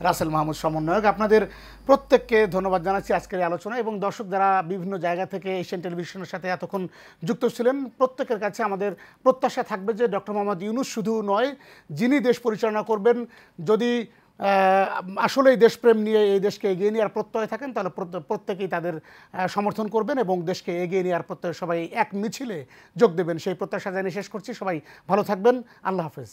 রাসেল মাহমুদ সমন্বয়ক, আপনাদের প্রত্যেককে ধন্যবাদ জানাচ্ছি আজকের এই আলোচনা। এবং দর্শক যারা বিভিন্ন জায়গা থেকে এশিয়ান টেলিভিশনের সাথে এতক্ষণ যুক্ত ছিলেন, প্রত্যেকের কাছে আমাদের প্রত্যাশা থাকবে যে ডক্টর মোহাম্মদ ইউনূস শুধু নয়, যিনি দেশ পরিচালনা করবেন, যদি আসলেই দেশপ্রেম নিয়ে এই দেশকে এগিয়ে নেওয়ার প্রত্যয় থাকেন, তাহলে প্রত্যেকেই তাদের সমর্থন করবেন এবং দেশকে এগিয়ে নেওয়ার প্রত্যয় সবাই এক মিছিলে যোগ দেবেন, সেই প্রত্যাশা জানিয়ে শেষ করছি। সবাই ভালো থাকবেন, আল্লাহ হাফেজ।